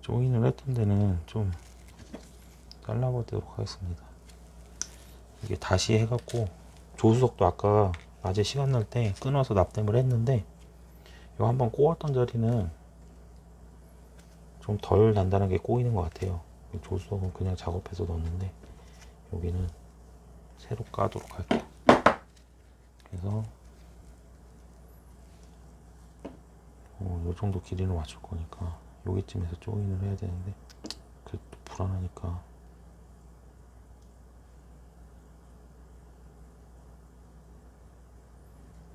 조인을 했던 데는 좀 잘라보도록 하겠습니다. 이게 다시 해갖고, 조수석도 아까 낮에 시간 날 때 끊어서 납땜을 했는데, 요 한번 꼬았던 자리는 좀 덜 단단하게 꼬이는 것 같아요. 조수석은 그냥 작업해서 넣었는데, 여기는 새로 까도록 할게요. 그래서 요 정도 길이를 맞출 거니까 여기쯤에서 조인을 해야 되는데, 그게 또 불안하니까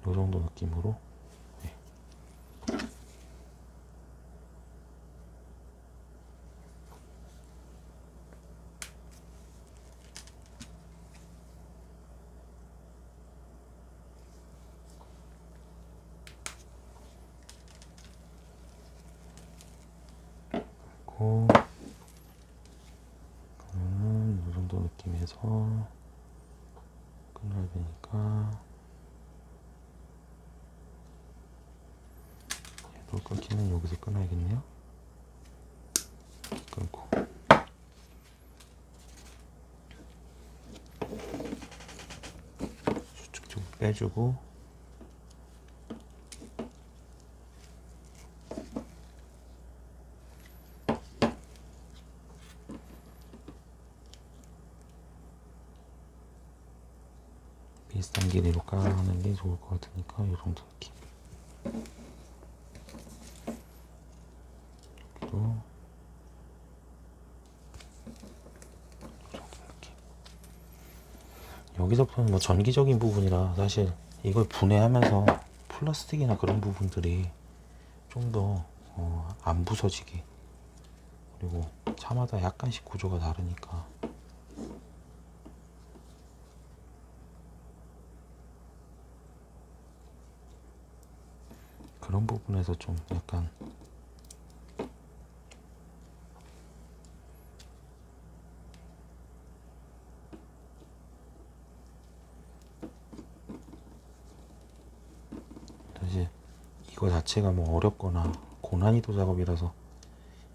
요 정도 느낌으로. 네. 그리고 그러면 요 정도 느낌에서 끊어야 되니까, 얘도 끊기면 여기서 끊어야겠네요. 끊고, 수축 좀 빼주고, 비슷한 길이로 까는 게 좋을 것 같으니까 이 정도 느낌. 여기도 이 정도 느낌. 여기서부터는 뭐 전기적인 부분이라 사실 이걸 분해하면서 플라스틱이나 그런 부분들이 좀 더 안 부서지게, 그리고 차마다 약간씩 구조가 다르니까 그런 부분에서 좀 약간 사실 이거 자체가 뭐 어렵거나 고난이도 작업이라서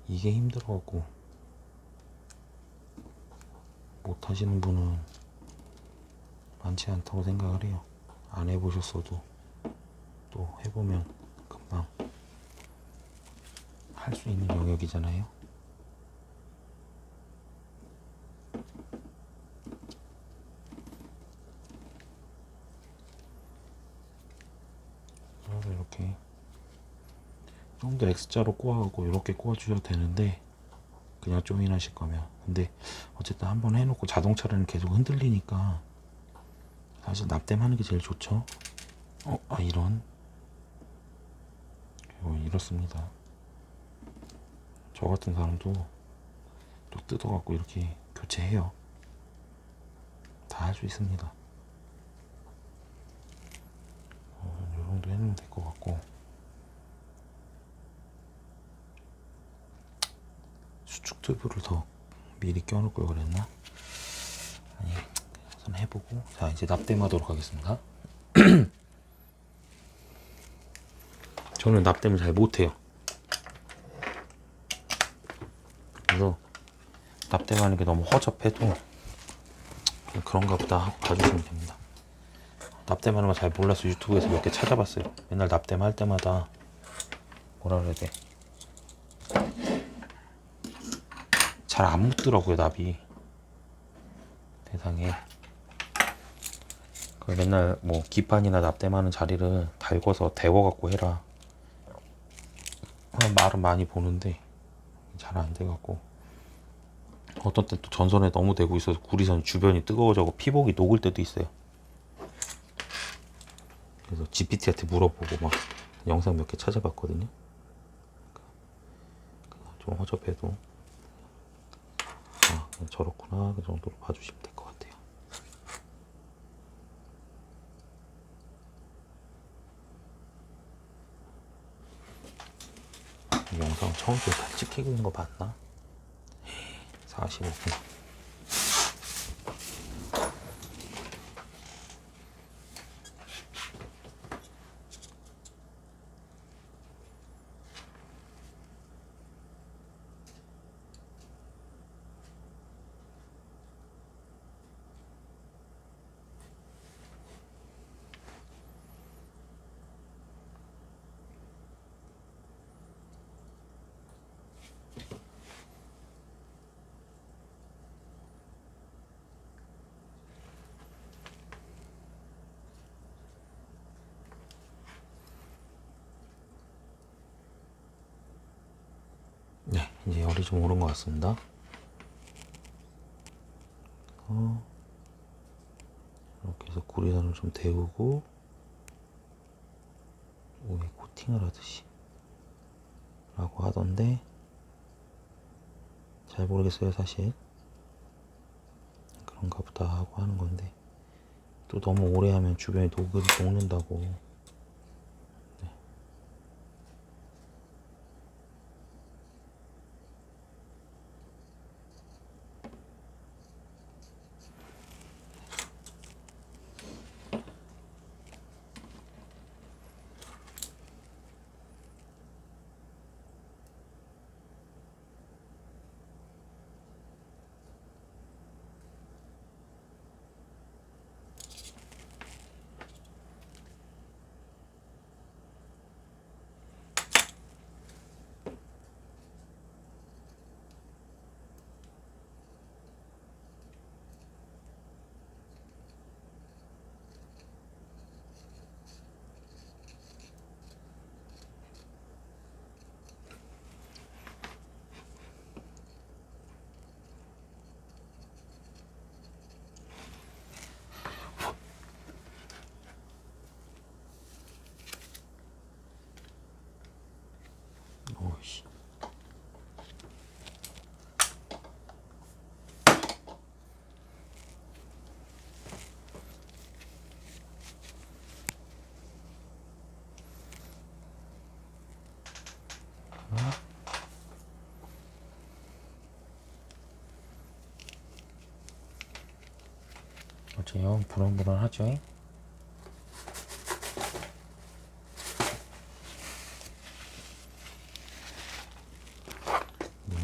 이게 힘들어갖고 못 하시는 분은 많지 않다고 생각을 해요. 안 해보셨어도 또 해보면 금방 할 수 있는 영역이잖아요. 그래서 이렇게 좀 더 X자로 꼬아가고 이렇게 꼬아주셔도 되는데, 그냥 조인하실 거면. 근데 어쨌든 한번 해놓고 자동차는 계속 흔들리니까 사실 납땜하는 게 제일 좋죠. 이런. 그리고 이렇습니다. 저 같은 사람도 또 뜯어갖고 이렇게 교체해요. 다 할 수 있습니다. 이 정도 해놓으면 될 것 같고, 수축 튜브를 더 미리 껴놓을 걸 그랬나? 아니, 우선 해보고, 자 이제 납땜하도록 하겠습니다. 저는 납땜을 잘 못해요. 그래서 납땜하는 게 너무 허접해도 그냥 그런가 보다 하고 봐주시면 됩니다. 납땜하는 거 잘 몰라서 유튜브에서 몇 개 찾아봤어요. 맨날 납땜 할 때마다 뭐라 그래야 돼, 잘 안 묻더라고요, 납이 대상에. 그 맨날 뭐 기판이나 납땜하는 자리를 달궈서 데워갖고 해라 말은 많이 보는데 잘 안 돼갖고, 어떤 때 또 전선에 너무 대고 있어서 구리선 주변이 뜨거워져서 피복이 녹을 때도 있어요. 그래서 GPT한테 물어보고 막 영상 몇 개 찾아봤거든요. 좀 허접해도 그냥 저렇구나 그 정도로 봐주시면 될 것 같아요. 이 영상 처음부터 다 찍히고 있는 거 봤나? 45분. 네, 이제 열이 좀 오른 것 같습니다. 이렇게 해서 구리선을 좀 데우고 위에 코팅을 하듯이 라고 하던데 잘 모르겠어요 사실. 그런가 보다 하고 하는 건데 또 너무 오래 하면 주변에 녹는다고. 오이씨. 어째요? 불안불안하죠?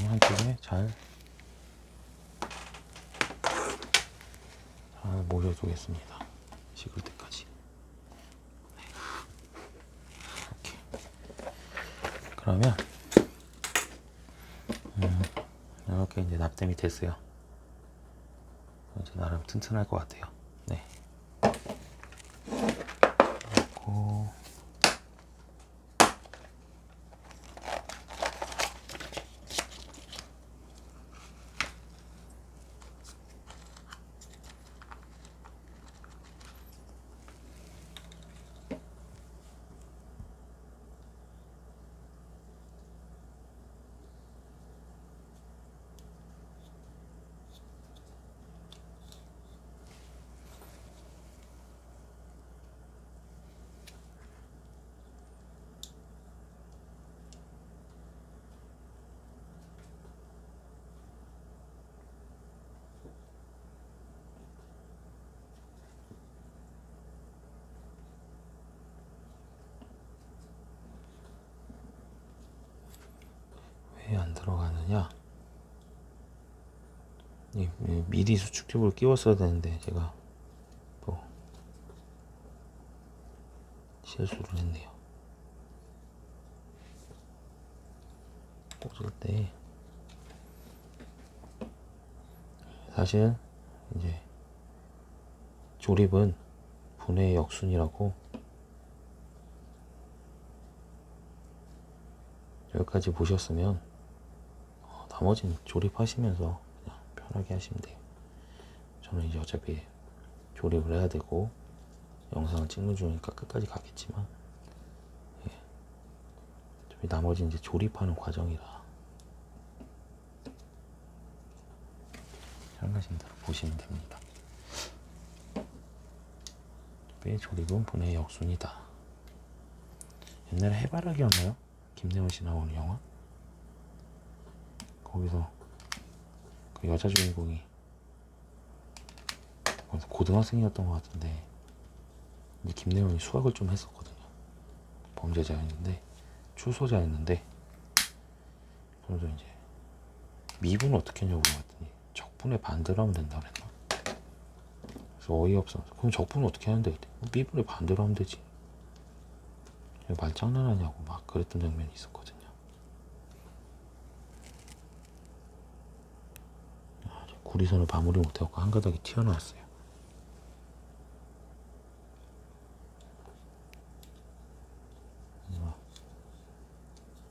한쪽에 잘 모셔두겠습니다. 식을 때까지. 네. 이렇게. 그러면 이렇게 이제 납땜이 됐어요. 이제 나름 튼튼할 것 같아요. 네. 그리고 왜 안 들어가느냐? 미리 수축 튜브를 끼웠어야 되는데 제가 또 실수를 했네요. 꽂을 때 사실 이제 조립은 분해 역순이라고 여기까지 보셨으면 나머지는 조립하시면서 그냥 편하게 하시면 돼요. 저는 이제 어차피 조립을 해야 되고 영상을 찍는 중이니까 끝까지 가겠지만 어차피 나머지는 이제 조립하는 과정이라 생각하시는 대로 보시면 됩니다. 조립은 분해 역순이다. 옛날에 해바라기였나요? 김내원 씨 나오는 영화? 거기서 그 여자 주인공이 고등학생이었던 것 같은데 이제 김내원이 수학을 좀 했었거든요. 범죄자였는데 추소자였는데 그래서 이제 미분을 어떻게 했냐고 물어봤더니 적분의 반대로 하면 된다고 그랬나? 그래서 어이없어. 그럼 적분은 어떻게 하는데? 미분의 반대로 하면 되지. 말장난하냐고 막 그랬던 장면이 있었거든요. 구리선을 마무리 못해갖고 한 가닥이 튀어나왔어요.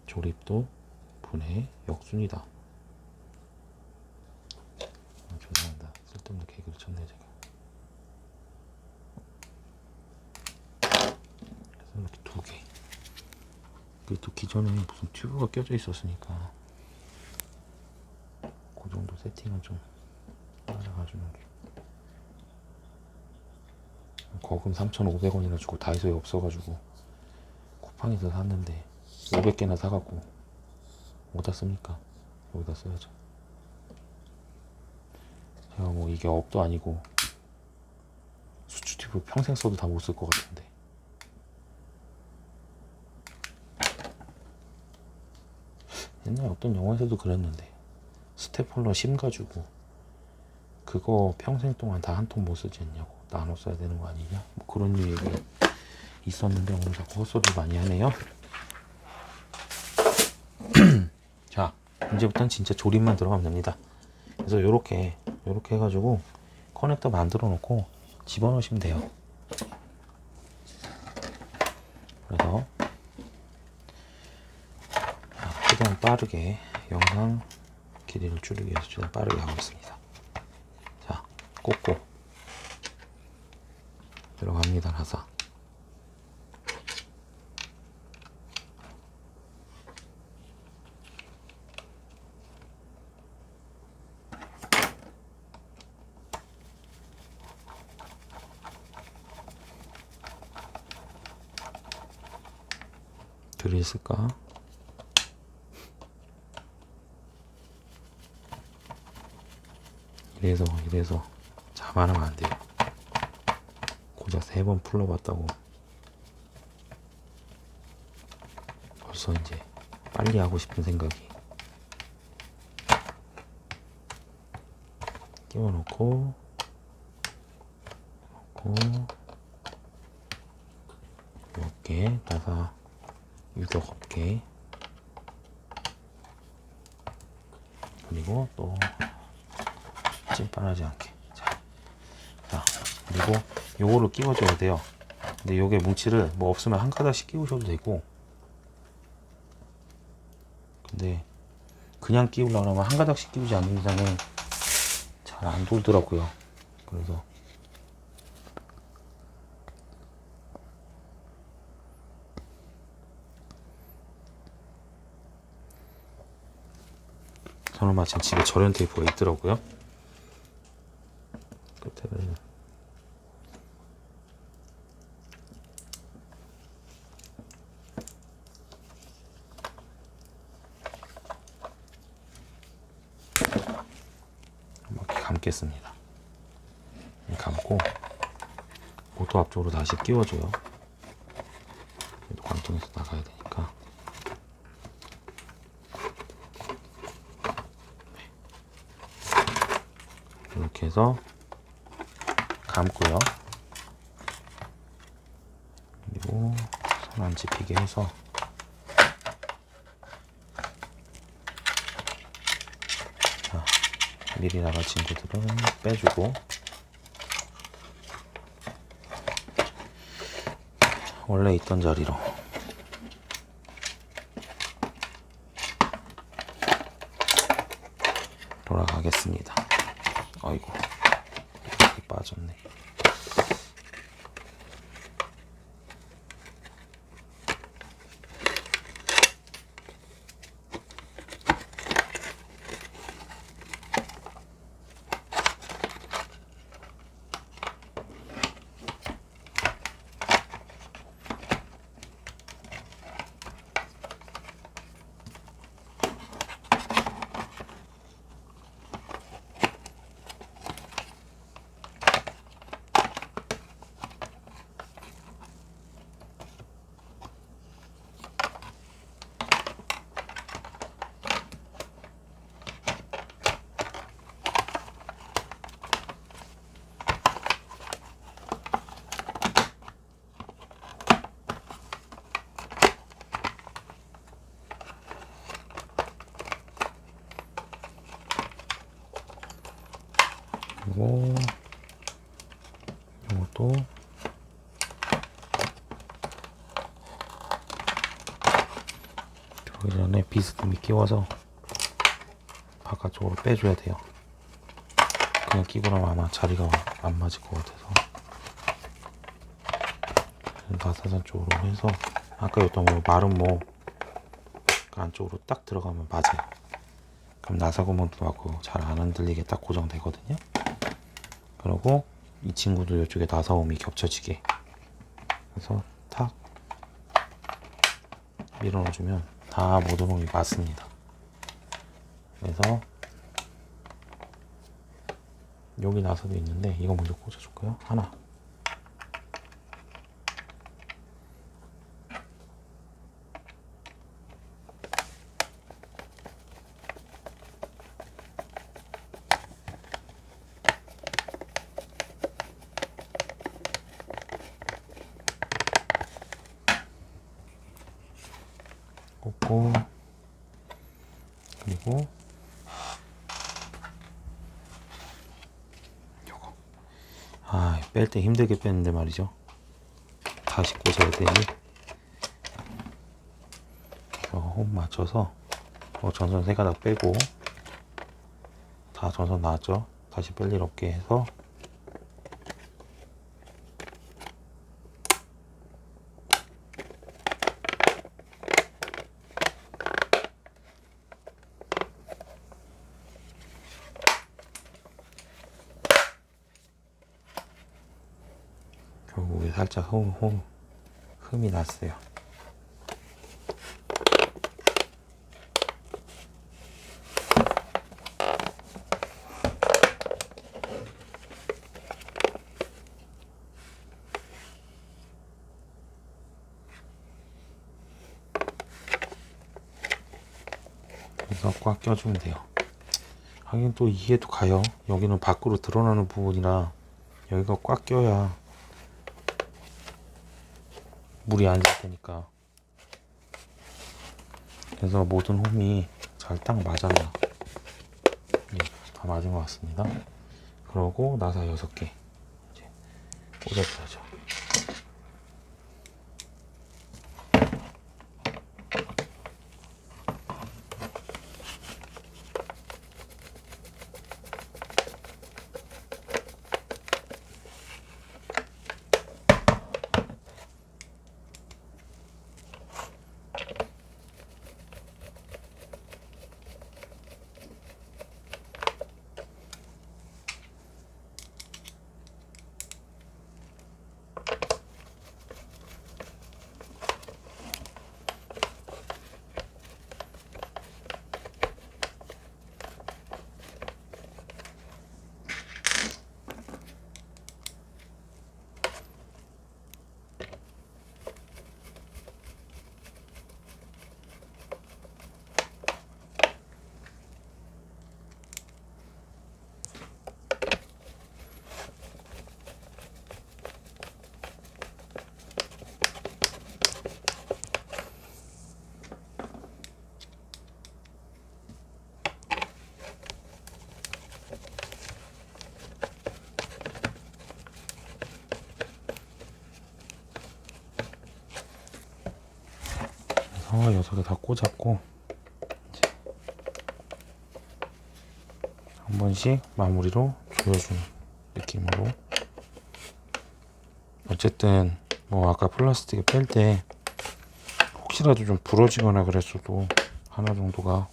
조립도 분해 역순이다. 죄송합니다. 쓸데없는 개그를 쳤네 제가. 그래서 이렇게 두 개. 그리고 또 기존에 무슨 튜브가 껴져 있었으니까 그 정도 세팅은 좀 알아가주는 게. 거금 3,500원이나 주고 다이소에 없어가지고 쿠팡에서 샀는데 500개나 사갖고 어디다 씁니까? 여기다 써야죠. 제가 뭐 이게 업도 아니고 수축 튜브 평생 써도 다 못 쓸 것 같은데. 옛날에 어떤 영화에서도 그랬는데 스테플러 심 가지고 그거 평생 동안 다 한 통 못 쓰지 않냐고 나눠 써야 되는 거 아니냐 뭐 그런 얘기 있었는데 오늘 자꾸 헛소리 많이 하네요. 자, 이제부터는 진짜 조립만 들어가면 됩니다. 그래서 요렇게 해가지고 커넥터 만들어 놓고 집어넣으시면 돼요. 그래서 최대한 빠르게 영상 길이를 줄이기 위해서 최대한 빠르게 하고 있습니다. 자, 꽂고 들어갑니다. 나사 드릴 쓸까? 이래서 자만하면 안 돼요. 고작 3번 풀러봤다고 벌써 이제 빨리 하고 싶은 생각이. 끼워놓고 이렇게 나사 유격 없게, 그리고 또 찐빠하지 않게. 자, 그리고 요거를 끼워줘야 돼요. 근데 요게 뭉치를 뭐 없으면 한 가닥씩 끼우셔도 되고, 근데 그냥 끼우려고 하면 한 가닥씩 끼우지 않는 이상은 잘 안 돌더라고요. 그래서 저는 마침 집에 절연 테이프가 있더라고요. 끝에는 이렇게 감겠습니다. 감고 모터 앞쪽으로 다시 끼워줘요. 관통에서 나가야 되니까. 이렇게 해서 감고요. 그리고 손 안 집히게 해서 자, 미리 나갈 친구들은 빼주고 원래 있던 자리로 돌아가겠습니다. 아이고 빠졌네. 그리고 이것도 들어오기 전에 비스듬히 끼워서 바깥쪽으로 빼줘야 돼요. 그냥 끼고 나면 아마 자리가 안 맞을 것 같아서 나사선 쪽으로 해서 아까 였던 거 마른 모 안쪽으로 딱 들어가면 맞아요. 그럼 나사구멍도 하고 잘 안 흔들리게 딱 고정되거든요. 그리고 이 친구들 이쪽에 나사홈이 겹쳐지게 그래서 탁 밀어 넣어주면 다 모든 홈이 맞습니다. 그래서 여기 나사도 있는데 이거 먼저 꽂아줄까요? 하나 꽂고 그리고 요거 뺄 때 힘들게 뺐는데 말이죠. 다시 꽂아야 되니 홈 맞춰서 전선 세 가닥 빼고 다 전선 나왔죠. 다시 뺄 일 없게 해서 결국에 살짝 흠이 났어요. 그래서 꽉 껴주면 돼요. 하긴 또 이해도 가요. 여기는 밖으로 드러나는 부분이라 여기가 꽉 껴야 물이 안 질 테니까. 그래서 모든 홈이 잘 딱 맞았나. 네, 다 맞은 것 같습니다. 그러고 나사 6개 이제 꽂아줘야죠. 녀석에 다 꽂았고 이제 한 번씩 마무리로 조여주는 느낌으로. 어쨌든 뭐 아까 플라스틱을 뺄 때 혹시라도 좀 부러지거나 그랬어도 하나 정도가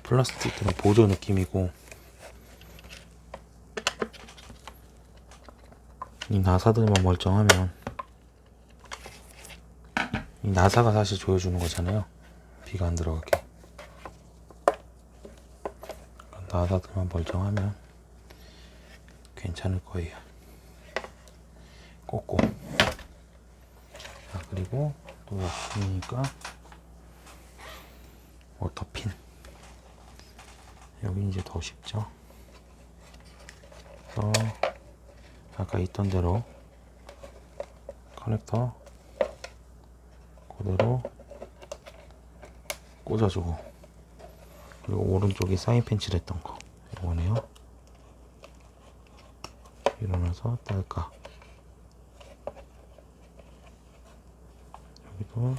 플라스틱은 보드 느낌이고 이 나사들만 멀쩡하면 이 나사가 사실 조여주는 거잖아요. 비가 안 들어가게. 나사들만 멀쩡하면 괜찮을 거예요. 꽂고. 자, 그리고 또 없으니까 워터핀. 여기 이제 더 쉽죠. 그래서 아까 있던 대로 커넥터 그대로 꽂아주고, 그리고 오른쪽이 사인 펜칠 했던 거 이거네요. 일어나서 딸까. 여기도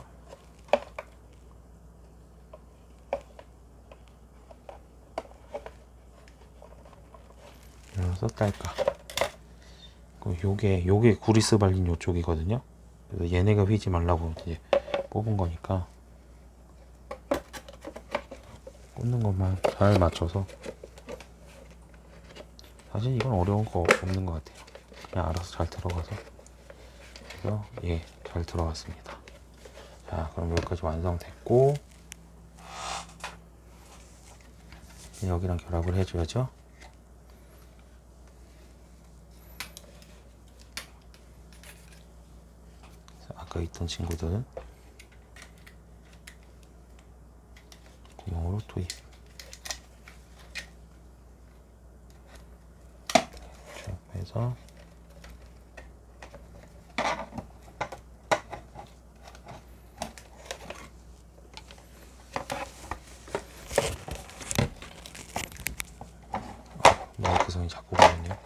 일어나서 딸까. 요게 구리스 발린 요쪽이거든요. 그래서 얘네가 휘지 말라고 이제 뽑은 거니까 꽂는 것만 잘 맞춰서. 사실 이건 어려운 거 없는 것 같아요. 그냥 알아서 잘 들어가서. 그래서 예, 잘 들어갔습니다. 자, 그럼 여기까지 완성됐고 여기랑 결합을 해줘야죠. 아까 있던 친구들 구멍으로 투입. 쭉 해서 마이크선이 자꾸 보이네요.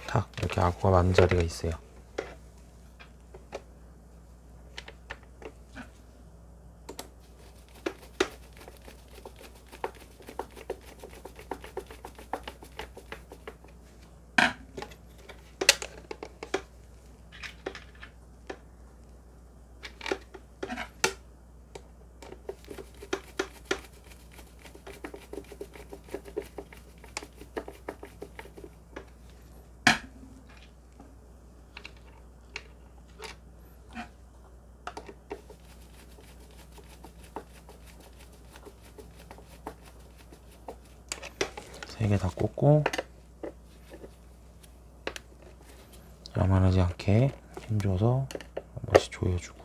탁 이렇게 아구가 맞는 자리가 있어요. 세 개 다 꽂고 야만하지 않게 힘줘서 한 번씩 조여주고.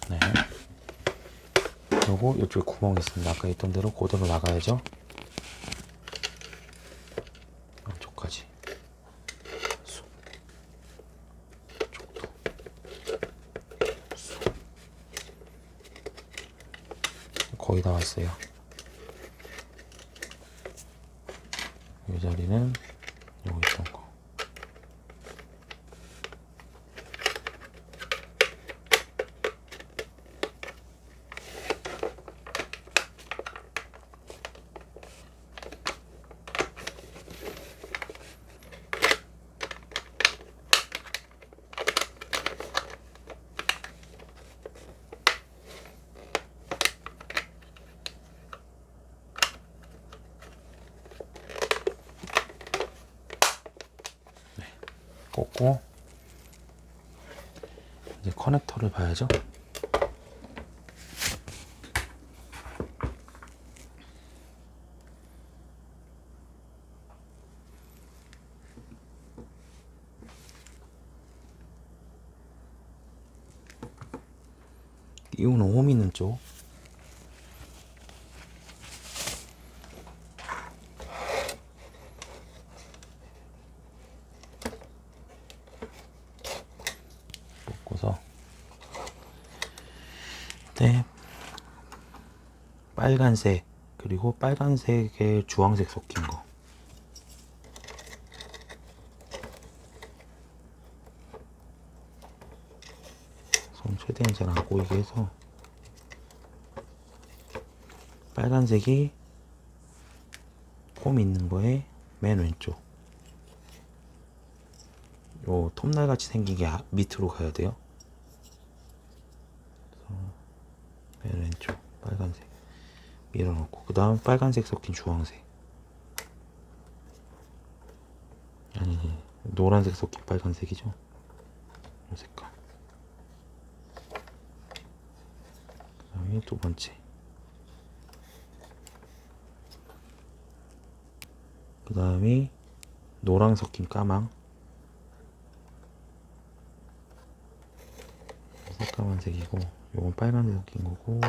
네. 그리고 이쪽에 구멍이 있습니다. 아까 있던 대로 그대로 나가야죠. 안쪽까지. 이쪽도. 거의 다 왔어요. 이 자리는 여기 있던 거. 꽂고 이제 커넥터를 봐야죠. 이거는 홈 있는 쪽. 묶어서. 네. 빨간색, 그리고 빨간색에 주황색 섞인 거. 손 최대한 잘 안 꼬이게 해서. 빨간색이 홈 있는 거에 맨 왼쪽. 요 톱날 같이 생긴 게 밑으로 가야 돼요. 맨 왼쪽 빨간색 밀어넣고, 그 다음 빨간색 섞인 주황색, 아니 노란색 섞인 빨간색이죠. 이 색깔. 그 다음에 두 번째, 그 다음이 노랑 섞인 까망, 새까만색이고, 요건 빨간색 섞인 거고,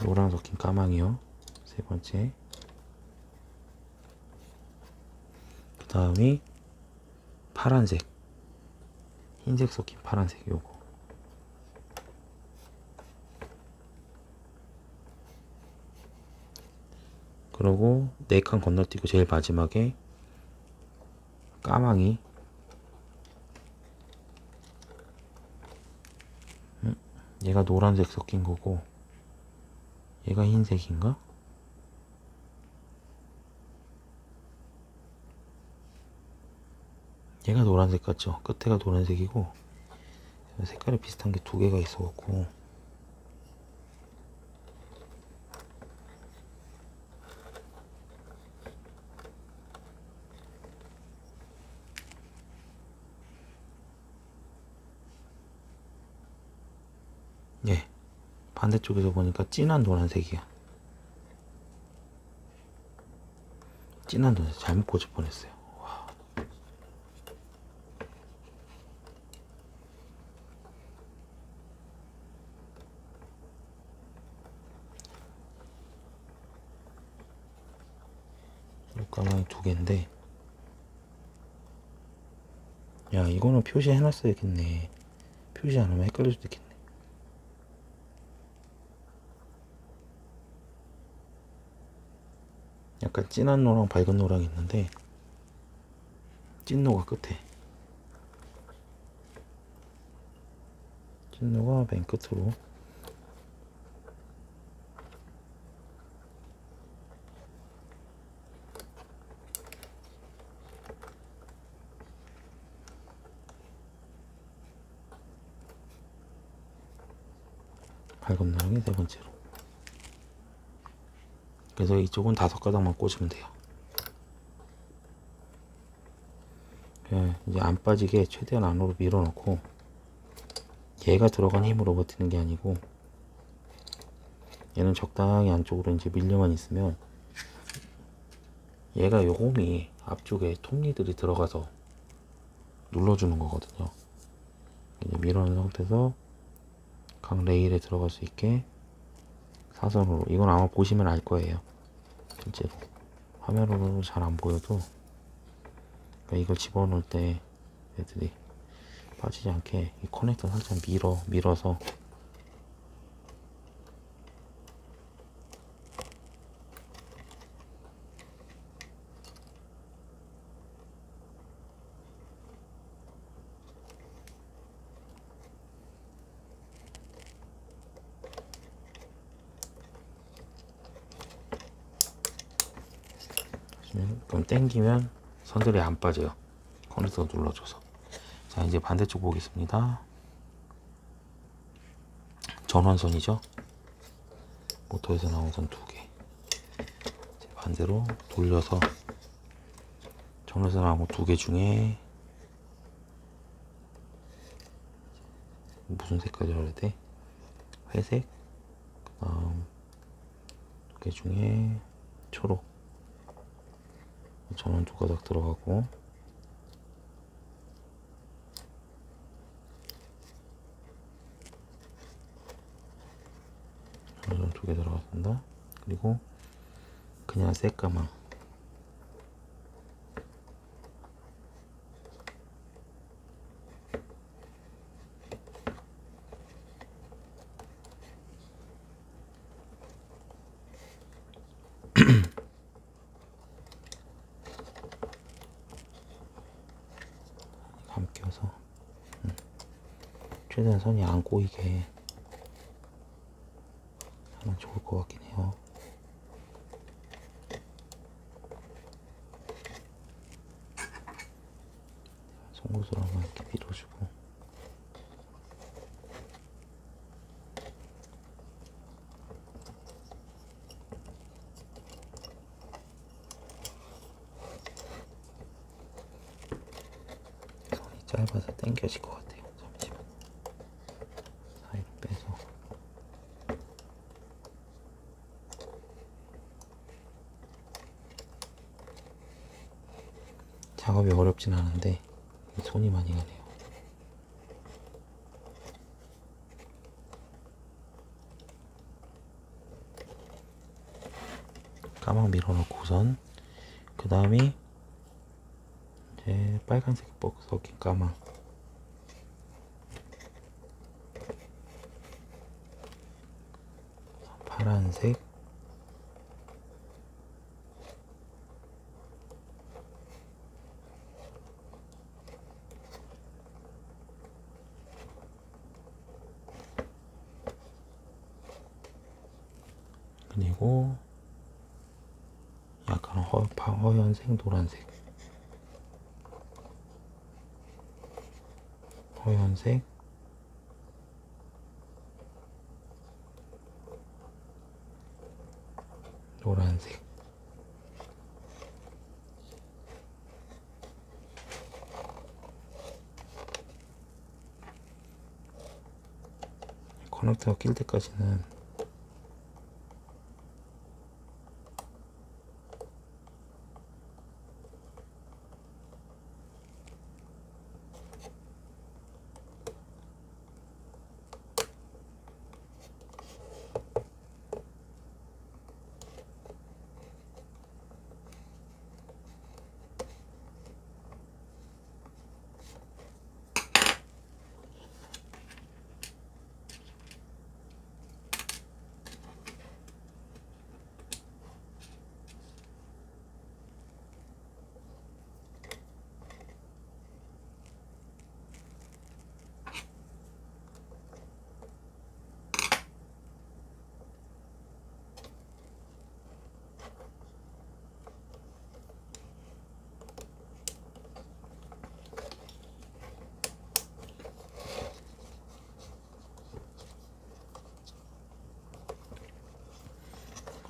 노랑 섞인 까망이요. 세 번째. 그 다음이 파란색, 흰색 섞인 파란색 요거. 그러고 4칸 건너뛰고 제일 마지막에 까망이, 얘가 노란색 섞인 거고, 얘가 흰색인가? 얘가 노란색 같죠? 끝에가 노란색이고, 색깔이 비슷한 게 두 개가 있어갖고, 예, 반대쪽에서 보니까 진한 노란색이야. 진한 노란색. 잘못 꽂을 뻔했어요. 와. 가방이 두 개인데, 야 이거는 표시 해놨어야겠네. 표시 안 하면 헷갈릴 수도 있겠네. 약간 진한 노랑 밝은 노랑이 있는데, 찐노가 끝에, 찐노가 맨 끝으로. 밝은 노랑이 세 번째로. 그래서 이쪽은 5가닥만 꽂으면 돼요. 예, 이제 안 빠지게 최대한 안으로 밀어넣고, 얘가 들어간 힘으로 버티는 게 아니고, 얘는 적당히 안쪽으로 이제 밀려만 있으면, 얘가 요 홈이 앞쪽에 톱니들이 들어가서 눌러주는 거거든요. 이제 밀어넣은 상태에서 각 레일에 들어갈 수 있게 사선으로. 이건 아마 보시면 알 거예요. 실제로 화면으로는 잘 안 보여도, 그러니까 이걸 집어넣을 때 애들이 빠지지 않게 이 커넥터 살짝 밀어서 그럼 당기면 선들이 안 빠져요. 커넥터 눌러줘서. 자, 이제 반대쪽 보겠습니다. 전원선이죠. 모터에서 나온 선 2개. 반대로 돌려서 전원에서 나온 거 2개 중에 무슨 색깔이라 해야 돼? 회색, 그 다음 2개 중에 초록. 전원 두 가닥 들어가고, 전원 두 개 들어갔습니다. 그리고 그냥 새까만 감겨서 최대한 선이 안 꼬이게 하면 좋을 것 같긴 해요. 송곳으로 한번 이렇게 밀어주고, 손이 짧아서 당겨질 것 같아요. 잠시만, 사이로 빼서. 작업이 어렵진 않은데 손이 많이 가네요. 까막 밀어놓고선 그 다음에 이제 빨간색 섞인 까막, 파란색, 그리고 약간 허연색, 노란색, 허연색, 노란색, 커넥터가 낄 때까지는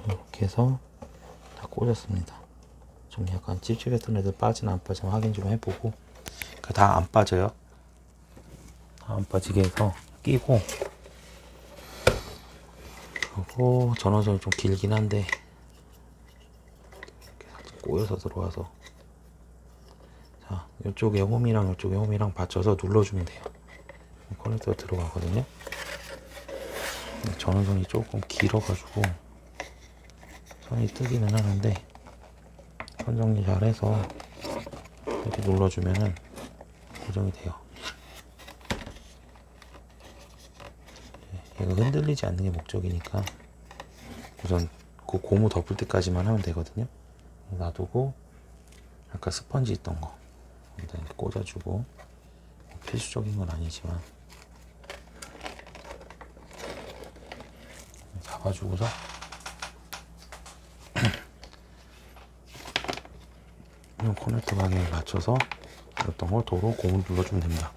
이렇게 해서 다 꽂았습니다. 좀 약간 찝찝했던 애들 빠지나 안 빠지나 확인 좀 해보고, 다 안 빠져요. 다 안 빠지게 해서 끼고, 그리고 전원선이 좀 길긴 한데 꼬여서 들어와서, 자, 이쪽에 홈이랑 이쪽에 홈이랑 받쳐서 눌러주면 돼요. 커넥터가 들어가거든요. 전원선이 조금 길어가지고 선이 뜨기는 하는데, 선 정리 잘해서 이렇게 눌러주면은 고정이 돼요. 얘가 흔들리지 않는 게 목적이니까 우선 그 고무 덮을 때까지만 하면 되거든요. 놔두고 아까 스펀지 있던 거 일단 꽂아주고, 필수적인 건 아니지만 잡아주고서 이 커넥터 방향에 맞춰서 어떤 걸 도로 고무 눌러주면 됩니다.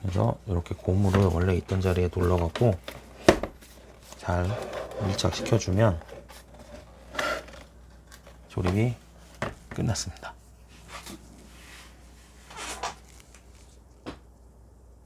그래서 이렇게 고무를 원래 있던 자리에 눌러갖고 잘 밀착시켜주면 조립이 끝났습니다.